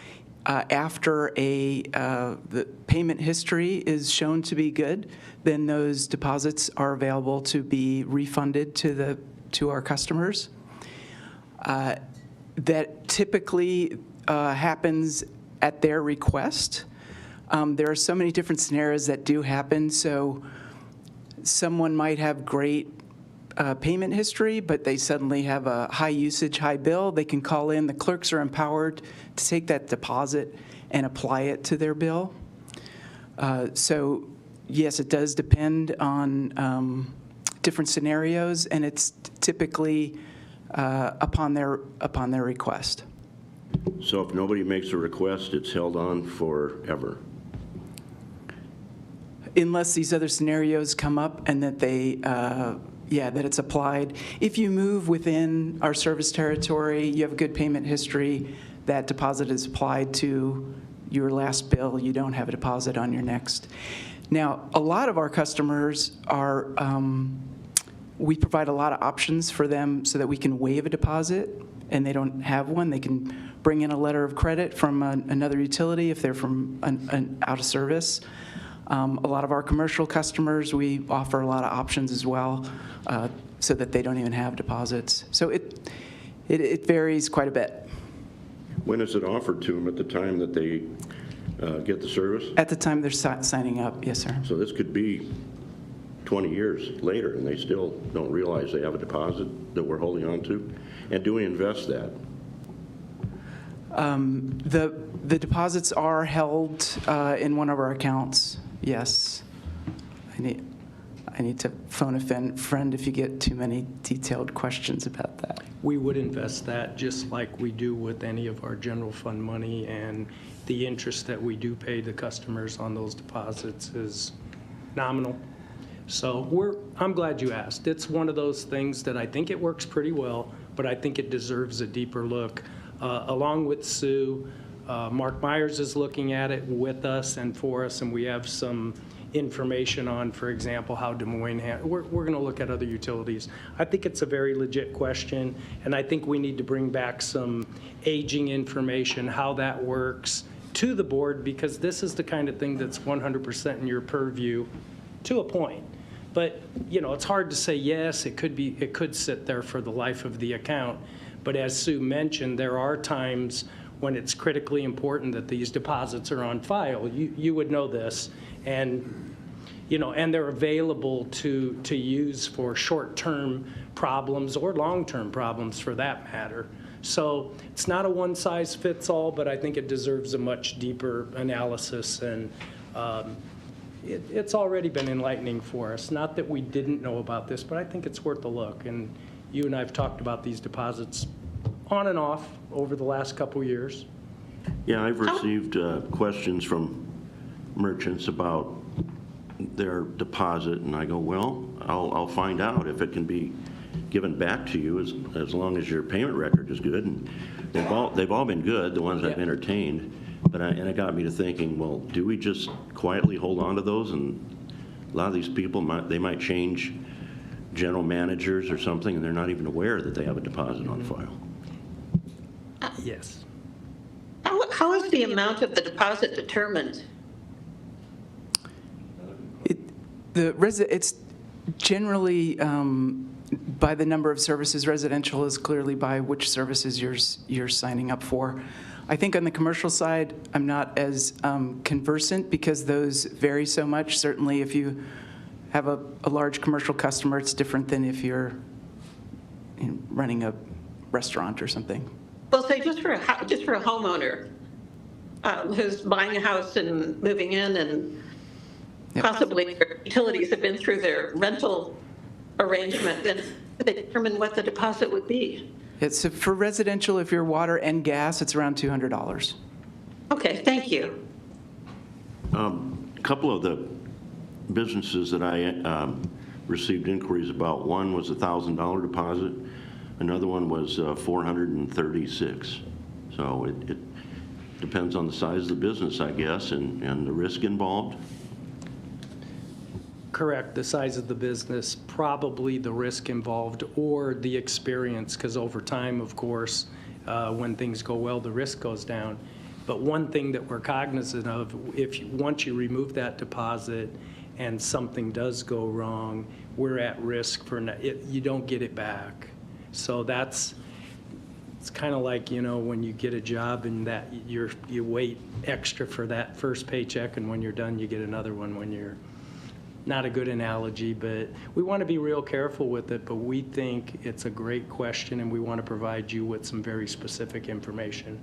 S18: after the payment history is shown to be good, then those deposits are available to be refunded to our customers. That typically happens at their request. There are so many different scenarios that do happen. So someone might have great payment history, but they suddenly have a high usage, high bill. They can call in. The clerks are empowered to take that deposit and apply it to their bill. So yes, it does depend on different scenarios, and it's typically upon their request.
S1: So if nobody makes a request, it's held on forever?
S18: unless these other scenarios come up and that they, that it's applied. If you move within our service territory, you have a good payment history, that deposit is applied to your last bill, you don't have a deposit on your next. Now, a lot of our customers are, we provide a lot of options for them so that we can waive a deposit, and they don't have one. They can bring in a letter of credit from another utility if they're from an out of service. A lot of our commercial customers, we offer a lot of options as well, so that they don't even have deposits. So it varies quite a bit.
S1: When is it offered to them? At the time that they get the service?
S18: At the time they're signing up, yes, sir.
S1: So this could be 20 years later, and they still don't realize they have a deposit that we're holding on to? And do we invest that?
S18: The deposits are held in one of our accounts, yes. I need to phone a friend if you get too many detailed questions about that.
S8: We would invest that just like we do with any of our general fund money, and the interest that we do pay the customers on those deposits is nominal. So I'm glad you asked. It's one of those things that I think it works pretty well, but I think it deserves a deeper look. Along with Sue, Mark Myers is looking at it with us and for us, and we have some information on, for example, how Des Moines, we're going to look at other utilities. I think it's a very legit question, and I think we need to bring back some aging information, how that works, to the board, because this is the kind of thing that's 100% in your purview to a point. But, it's hard to say yes, it could sit there for the life of the account. But as Sue mentioned, there are times when it's critically important that these deposits are on file. You would know this. And, and they're available to use for short-term problems or long-term problems for that matter. So it's not a one-size-fits-all, but I think it deserves a much deeper analysis. And it's already been enlightening for us. Not that we didn't know about this, but I think it's worth a look. And you and I have talked about these deposits on and off over the last couple years.
S1: Yeah, I've received questions from merchants about their deposit, and I go, well, I'll find out if it can be given back to you as long as your payment record is good. And they've all been good, the ones I've entertained. But it got me to thinking, well, do we just quietly hold on to those? And a lot of these people, they might change general managers or something, and they're not even aware that they have a deposit on file.
S8: Yes.
S5: How is the amount of the deposit determined?
S18: It's generally by the number of services. Residential is clearly by which services you're signing up for. I think on the commercial side, I'm not as conversant because those vary so much. Certainly, if you have a large commercial customer, it's different than if you're running a restaurant or something.
S5: Well, say just for a homeowner who's buying a house and moving in, and possibly their utilities have been through their rental arrangement, then they determine what the deposit would be.
S18: It's for residential, if you're water and gas, it's around $200.
S5: Okay, thank you.
S1: A couple of the businesses that I received inquiries about, one was a $1,000 deposit, another one was $436. So it depends on the size of the business, I guess, and the risk involved.
S8: Correct. The size of the business, probably the risk involved, or the experience, because over time, of course, when things go well, the risk goes down. But one thing that we're cognizant of, once you remove that deposit and something does go wrong, we're at risk for you don't get it back. So it's kind of like, when you get a job and that you wait extra for that first paycheck, and when you're done, you get another one when you're. Not a good analogy, but we want to be real careful with it, but we think it's a great question, and we want to provide you with some very specific information.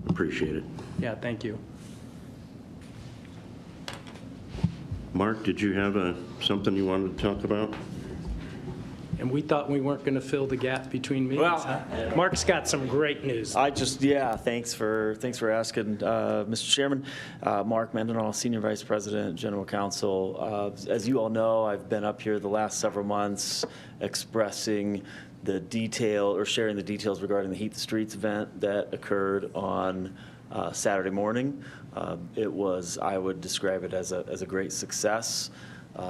S1: Appreciate it.
S8: Yeah, thank you.
S1: Mark, did you have something you wanted to talk about?
S8: And we thought we weren't going to fill the gap between meetings,
S16: Well,
S8: huh? Mark's got some great news.
S16: Thanks for asking, Mr. Chairman. Mark Mendenhall, Senior Vice President, General Counsel. As you all know, I've been up here the last several months expressing the detail or sharing the details regarding the Heat the Streets event that occurred on Saturday morning. I would describe it as a great success.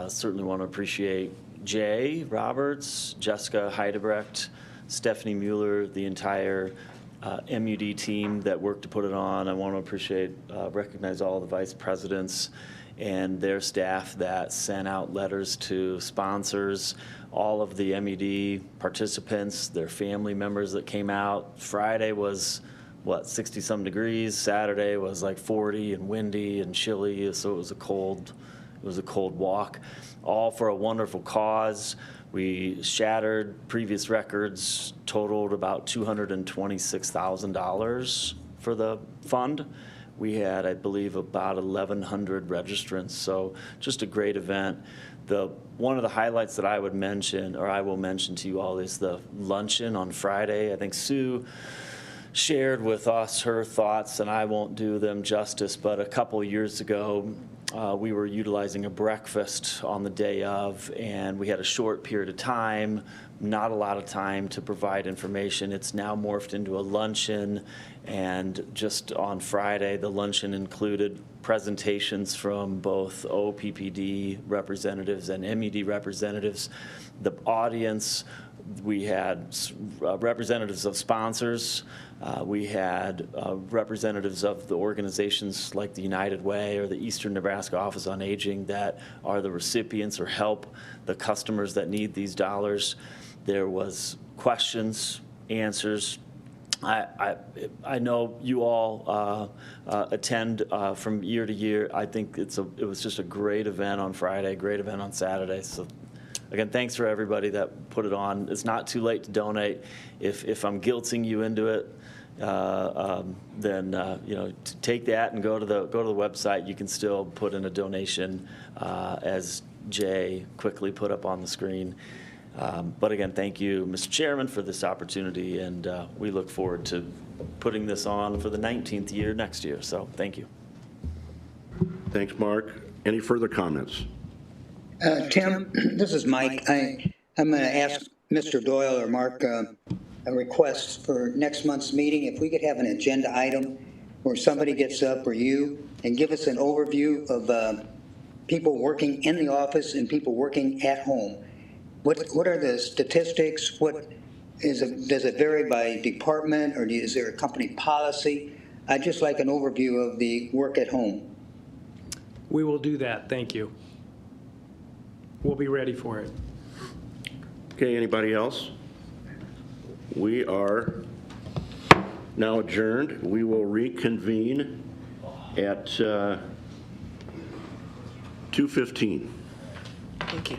S16: Certainly want to appreciate Jay Roberts, Jessica Heidebrecht, Stephanie Mueller, the entire M.U.D team that worked to put it on. I want to recognize all the vice presidents and their staff that sent out letters to sponsors, all of the M.U.D participants, their family members that came out. Friday was, 60-some degrees. Saturday was like 40 and windy and chilly, so it was a cold walk, all for a wonderful cause. We shattered previous records, totaled about $226,000 for the fund. We had, I believe, about 1,100 registrants, so just a great event. One of the highlights that I will mention to you all is the luncheon on Friday. I think Sue shared with us her thoughts, and I won't do them justice, but a couple years ago, we were utilizing a breakfast on the day of, and we had a short period of time, not a lot of time to provide information. It's now morphed into a luncheon, and just on Friday, the luncheon included presentations from both OPPD representatives and M.U.D representatives. The audience, we had representatives of sponsors. We had representatives of the organizations like the United Way or the Eastern Nebraska Office on Aging that are the recipients or help the customers that need these dollars. There was questions, answers. I know you all attend from year to year. I think it was just a great event on Friday, great event on Saturday. So again, thanks for everybody that put it on. It's not too late to donate. If I'm guilting you into it, then take that and go to the website. You can still put in a donation, as Jay quickly put up on the screen. But again, thank you, Mr. Chairman, for this opportunity, and we look forward to putting this on for the 19th year next year. So thank you.
S1: Thanks, Mark. Any further comments?
S4: Tim, this is Mike. I'm going to ask Mr. Doyle or Mark a request for next month's meeting. If we could have an agenda item where somebody gets up or you and give us an overview of people working in the office and people working at home. What are the statistics? Does it vary by department, or is there a company policy? I'd just like an overview of the work at home.
S8: We will do that. Thank you. We'll be ready for it.
S1: Okay, anybody else? We are now adjourned. We will reconvene at 2:15.
S5: Thank you.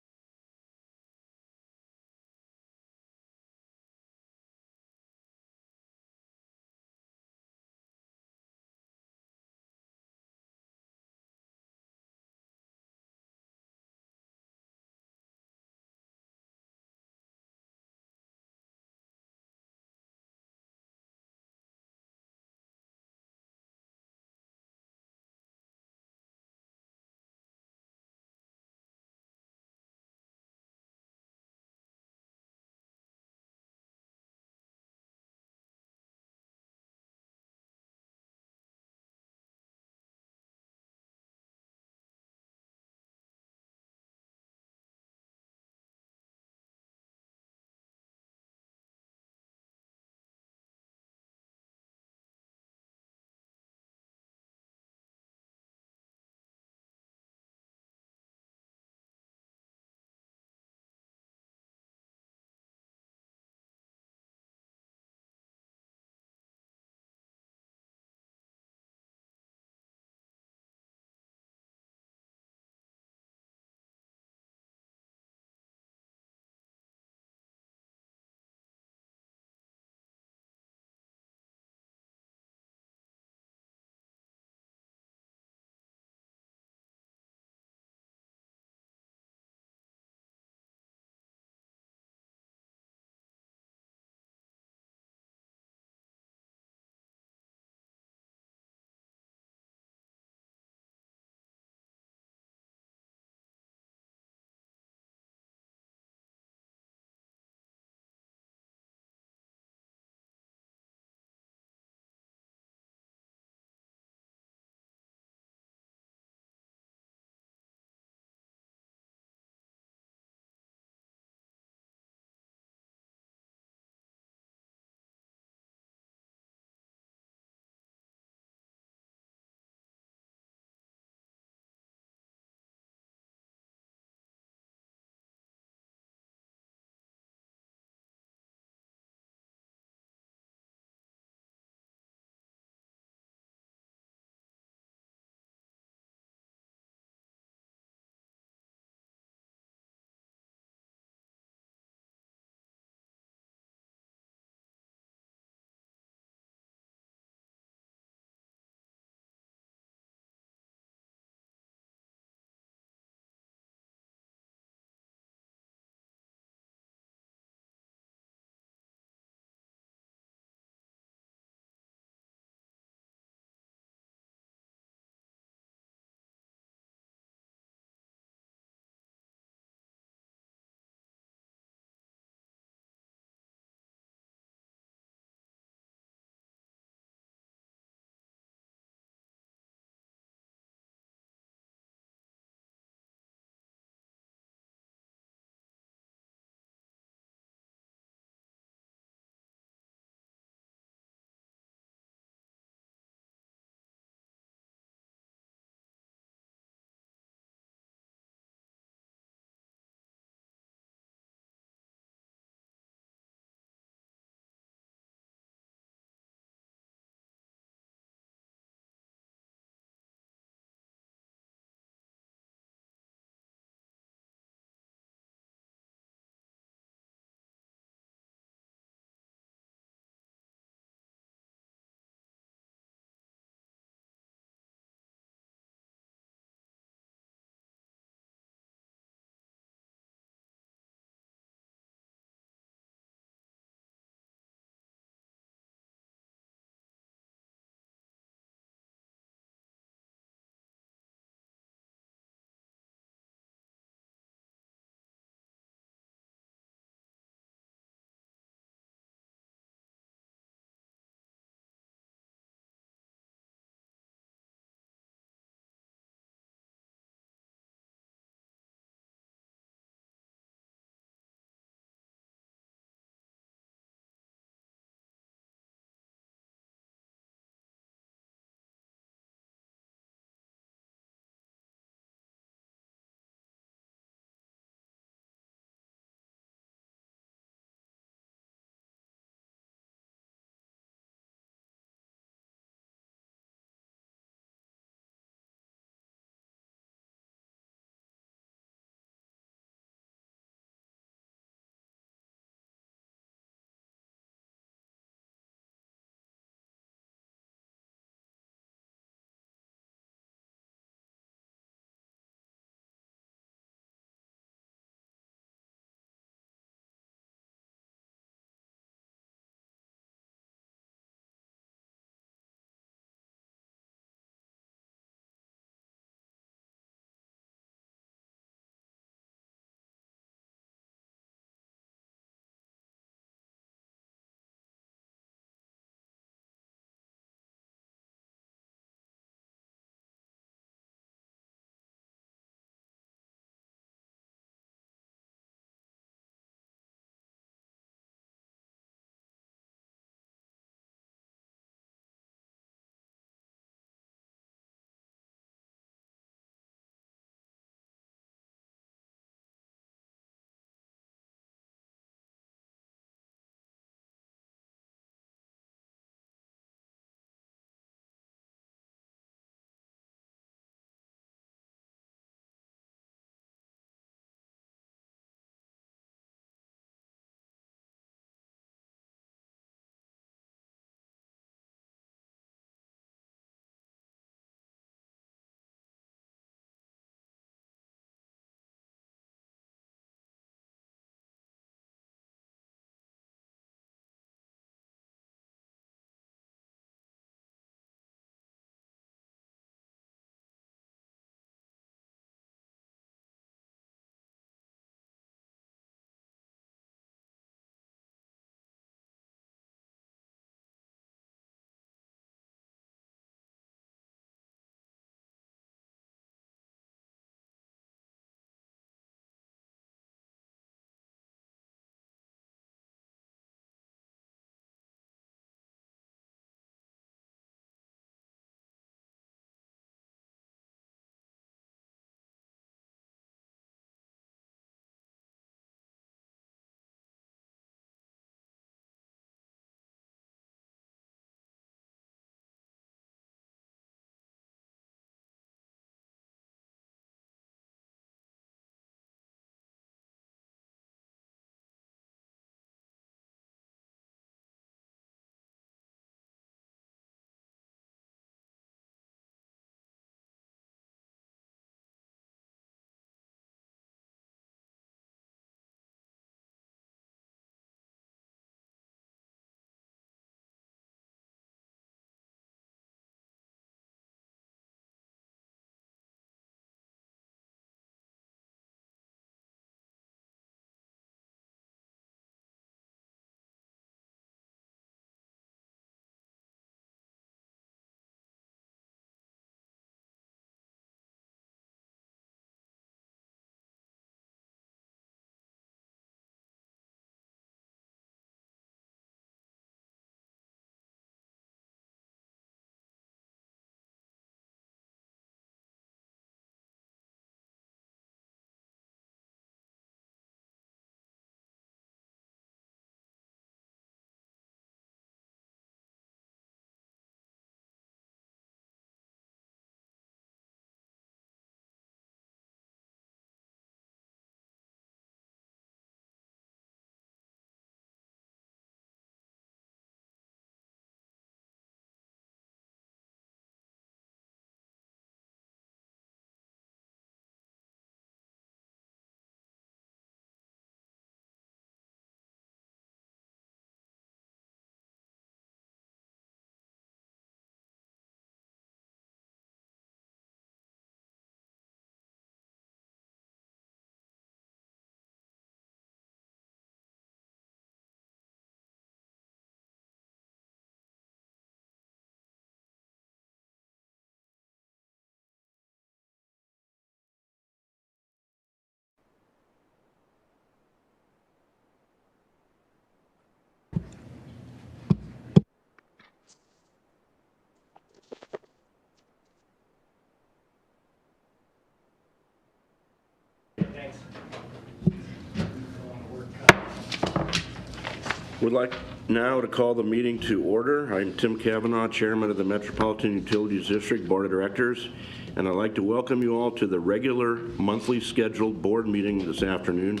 S1: Would like now to call the meeting to order. I'm Tim Kavanaugh, Chairman of the Metropolitan Utilities District Board of Directors, and I'd like to welcome you all to the regular monthly scheduled board meeting this afternoon,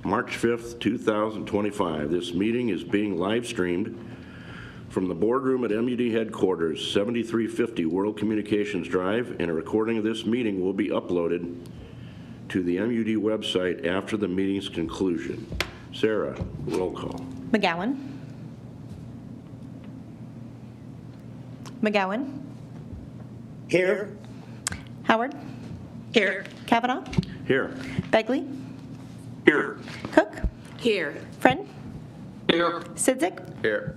S1: March 5th, 2025. This meeting is being live streamed from the boardroom at M.U.D headquarters, 7350 World Communications Drive, and a recording of this meeting will be uploaded to the M.U.D website after the meeting's conclusion. Sarah, roll call.
S3: McGowan. McGowan.
S4: Here.
S3: Howard.
S5: Here.
S3: Kavanaugh.
S1: Here.
S3: Begley.
S12: Here.
S3: Cook.
S13: Here.
S3: Friend.
S6: Here.
S3: Sidzik.
S7: Here.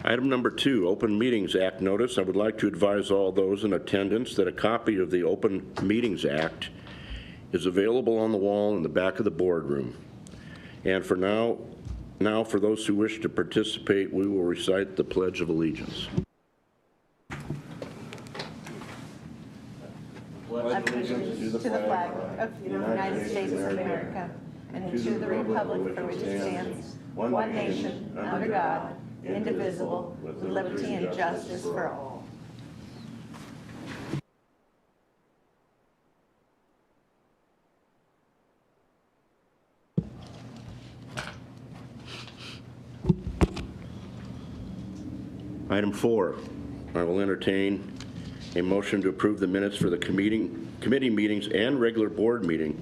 S1: Item number 2, Open Meetings Act notice. I would like to advise all those in attendance that a copy of the Open Meetings Act is available on the wall in the back of the boardroom. And for now, for those who wish to participate, we will recite the Pledge of Allegiance.
S3: Pledge allegiance to the flag of the United States of America and to the republic for which it stands, one nation, under God, indivisible, with liberty and justice for all.
S1: Item 4, I will entertain a motion to approve the minutes for the committee meetings and regular board meeting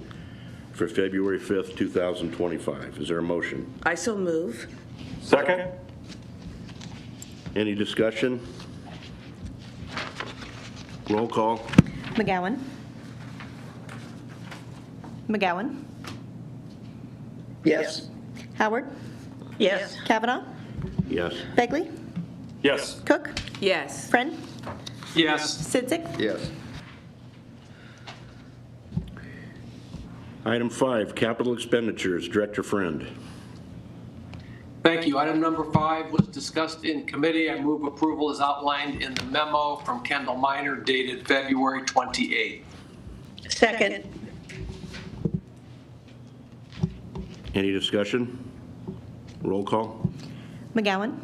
S1: for February 5th, 2025. Is there a motion?
S13: I so move.
S12: Second.
S1: Any discussion? Roll call.
S3: McGowan. McGowan.
S4: Yes.
S3: Howard.
S5: Yes.
S3: Kavanaugh.
S1: Yes.
S3: Begley.
S12: Yes.
S3: Cook.
S13: Yes.
S3: Friend.
S6: Yes.
S3: Sidzik.
S7: Yes.
S1: Item 5, capital expenditures. Director Friend.
S6: Thank you. Item number 5 was discussed in committee. I move approval as outlined in the memo from Kendall Minor dated February 28th.
S5: Second.
S1: Any discussion? Roll call.
S3: McGowan.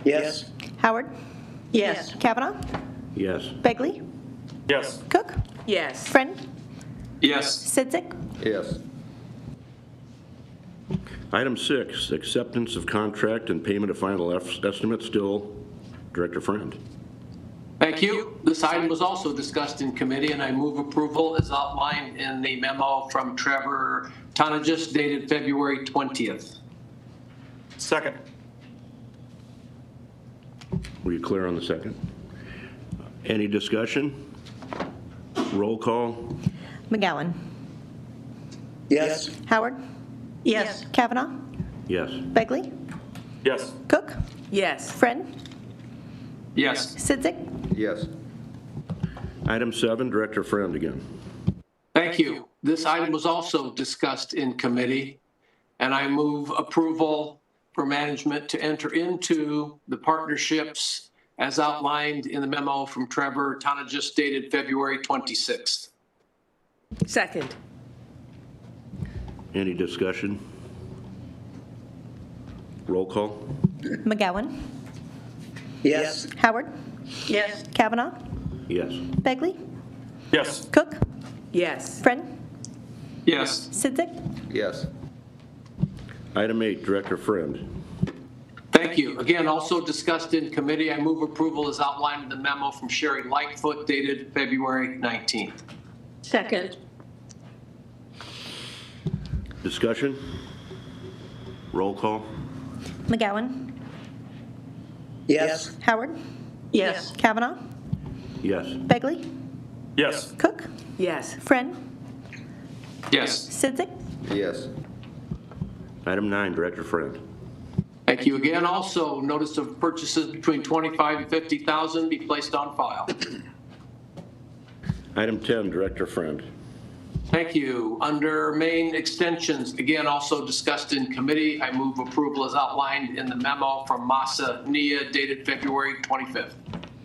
S4: Yes.
S3: Howard.
S5: Yes.
S3: Kavanaugh.
S1: Yes.
S3: Begley.
S12: Yes.
S3: Cook.
S13: Yes.
S3: Friend.
S6: Yes.
S3: Sidzik.
S7: Yes.
S1: Item 6, acceptance of contract and payment of final estimate. Still Director Friend.
S6: Thank you. This item was also discussed in committee, and I move approval as outlined in the memo from Trevor Tonagis dated February 20th.
S12: Second.
S1: Were you clear on the second? Any discussion? Roll call.
S3: McGowan.
S4: Yes.
S3: Howard.
S5: Yes.
S3: Kavanaugh.
S1: Yes.
S3: Begley.
S12: Yes.
S3: Cook.
S13: Yes.
S3: Friend.
S6: Yes.
S3: Sidzik.
S7: Yes.
S1: Item 7, Director Friend again.
S6: Thank you. This item was also discussed in committee, and I move approval for management to enter into the partnerships as outlined in the memo from Trevor Tonagis dated February 26th.
S13: Second.
S1: Any discussion? Roll call.
S3: McGowan.
S4: Yes.
S3: Howard.
S5: Yes.
S3: Kavanaugh.
S1: Yes.
S3: Begley.
S12: Yes.
S3: Cook.
S13: Yes.
S3: Friend.
S6: Yes.
S3: Sidzik.
S7: Yes.
S1: Item 8, Director Friend.
S6: Thank you. Again, also discussed in committee, I move approval as outlined in the memo from Sherry Lightfoot dated February 19th.
S5: Second.
S1: Discussion? Roll call.
S3: McGowan.
S4: Yes.
S3: Howard.
S5: Yes.
S3: Kavanaugh.
S1: Yes.
S3: Begley.
S12: Yes.
S3: Cook.
S13: Yes.
S3: Friend.
S6: Yes.
S3: Sidzik.
S7: Yes.
S1: Item 9, Director Friend.
S6: Thank you again. Also, notice of purchases between 25 and 50,000 be placed on file.
S1: Item 10, Director Friend.
S6: Thank you. Under main extensions, again, also discussed in committee, I move approval as outlined in the memo from Masa Nia dated February 25th.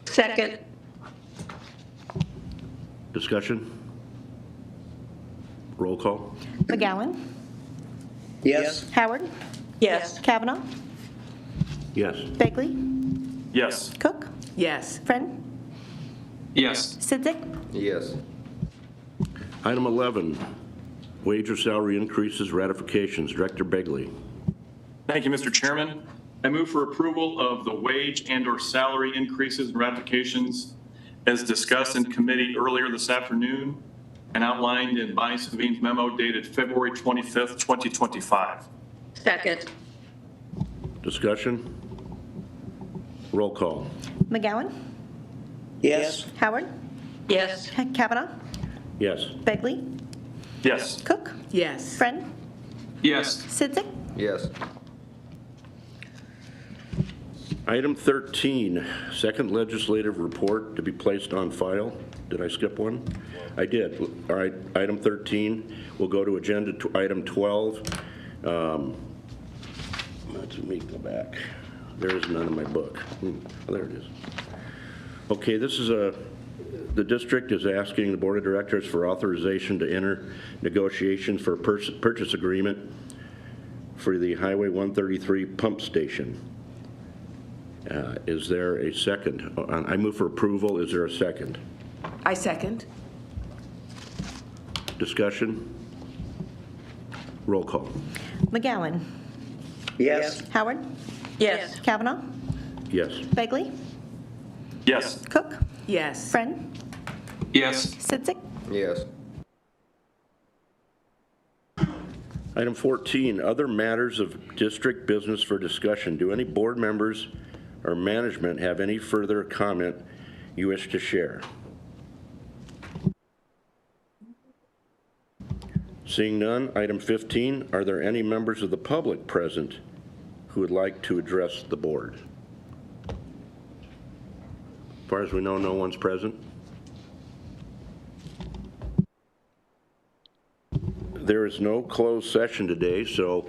S5: Second.
S1: Discussion? Roll call?
S3: McGowan?
S4: Yes.
S3: Howard?
S5: Yes.
S3: Kavanaugh?
S1: Yes.
S3: Begley?
S12: Yes.
S3: Cook?
S13: Yes.
S3: Friend?
S12: Yes.
S3: Sidzik?
S11: Yes.
S1: Item 11, wage or salary increases, ratifications. Director Begley.
S12: Thank you, Mr. Chairman. I move for approval of the wage and/or salary increases and ratifications as discussed in committee earlier this afternoon and outlined in Bonnie Savine's memo dated February 25th, 2025.
S5: Second.
S1: Discussion? Roll call?
S3: McGowan?
S4: Yes.
S3: Howard?
S5: Yes.
S3: Kavanaugh?
S1: Yes.
S3: Begley?
S12: Yes.
S3: Cook?
S13: Yes.
S3: Friend?
S12: Yes.
S3: Sidzik?
S11: Yes.
S1: Item 13, second legislative report to be placed on file. Did I skip one? I did. All right, item 13. We'll go to agenda item 12. Let me go back. There is none in my book. Oh, there it is. Okay, this is the district is asking the board of directors for authorization to enter negotiations for a purchase agreement for the Highway 133 pump station. Is there a second? I move for approval. Is there a second?
S13: I second.
S1: Discussion? Roll call.
S3: McGowan?
S4: Yes.
S3: Howard?
S5: Yes.
S3: Kavanaugh?
S1: Yes.
S3: Begley?
S12: Yes.
S3: Cook?
S13: Yes.
S3: Friend?
S12: Yes.
S3: Sidzik?
S11: Yes.
S1: Item 14, other matters of district business for discussion. Do any board members or management have any further comment you wish to share? Seeing none, item 15, are there any members of the public present who would like to address the board? As far as we know, no one's present. There is no closed session today, so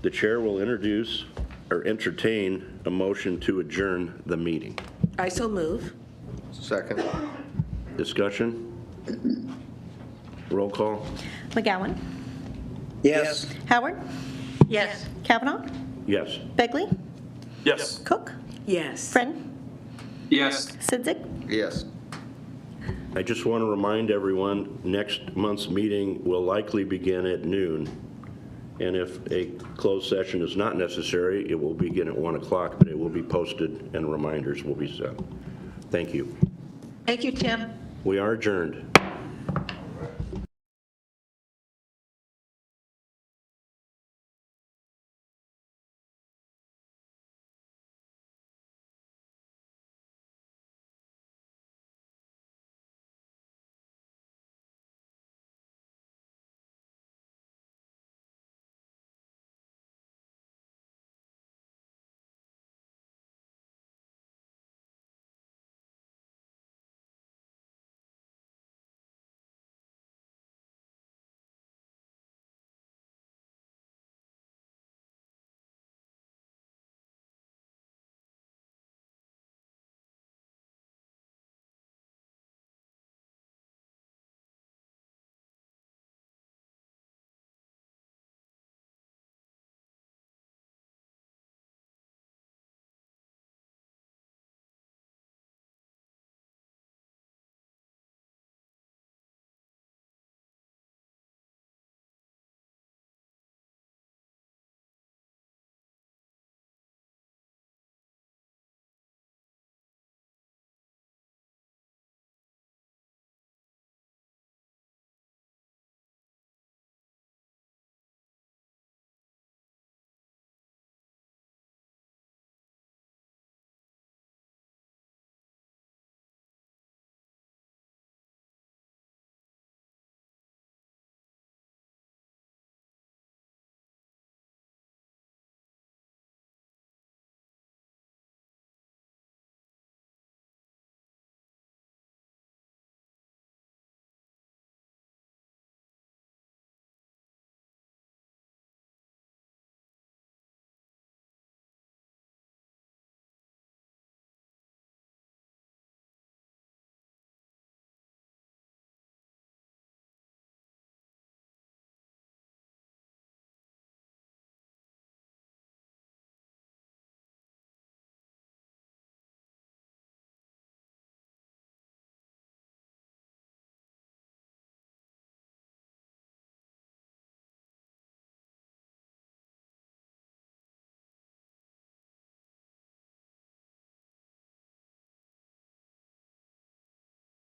S1: the chair will introduce or entertain a motion to adjourn the meeting.
S13: I so move.
S11: Second.
S1: Discussion? Roll call?
S3: McGowan?
S4: Yes.
S3: Howard?
S5: Yes.
S3: Kavanaugh?
S1: Yes.
S3: Begley?
S12: Yes.
S3: Cook?
S13: Yes.
S3: Friend?
S12: Yes.
S3: Sidzik?
S11: Yes.
S1: I just want to remind everyone, next month's meeting will likely begin at noon. And if a closed session is not necessary, it will begin at 1 o'clock, but it will be posted and reminders will be sent. Thank you.
S5: Thank you, Tim.
S1: We are adjourned.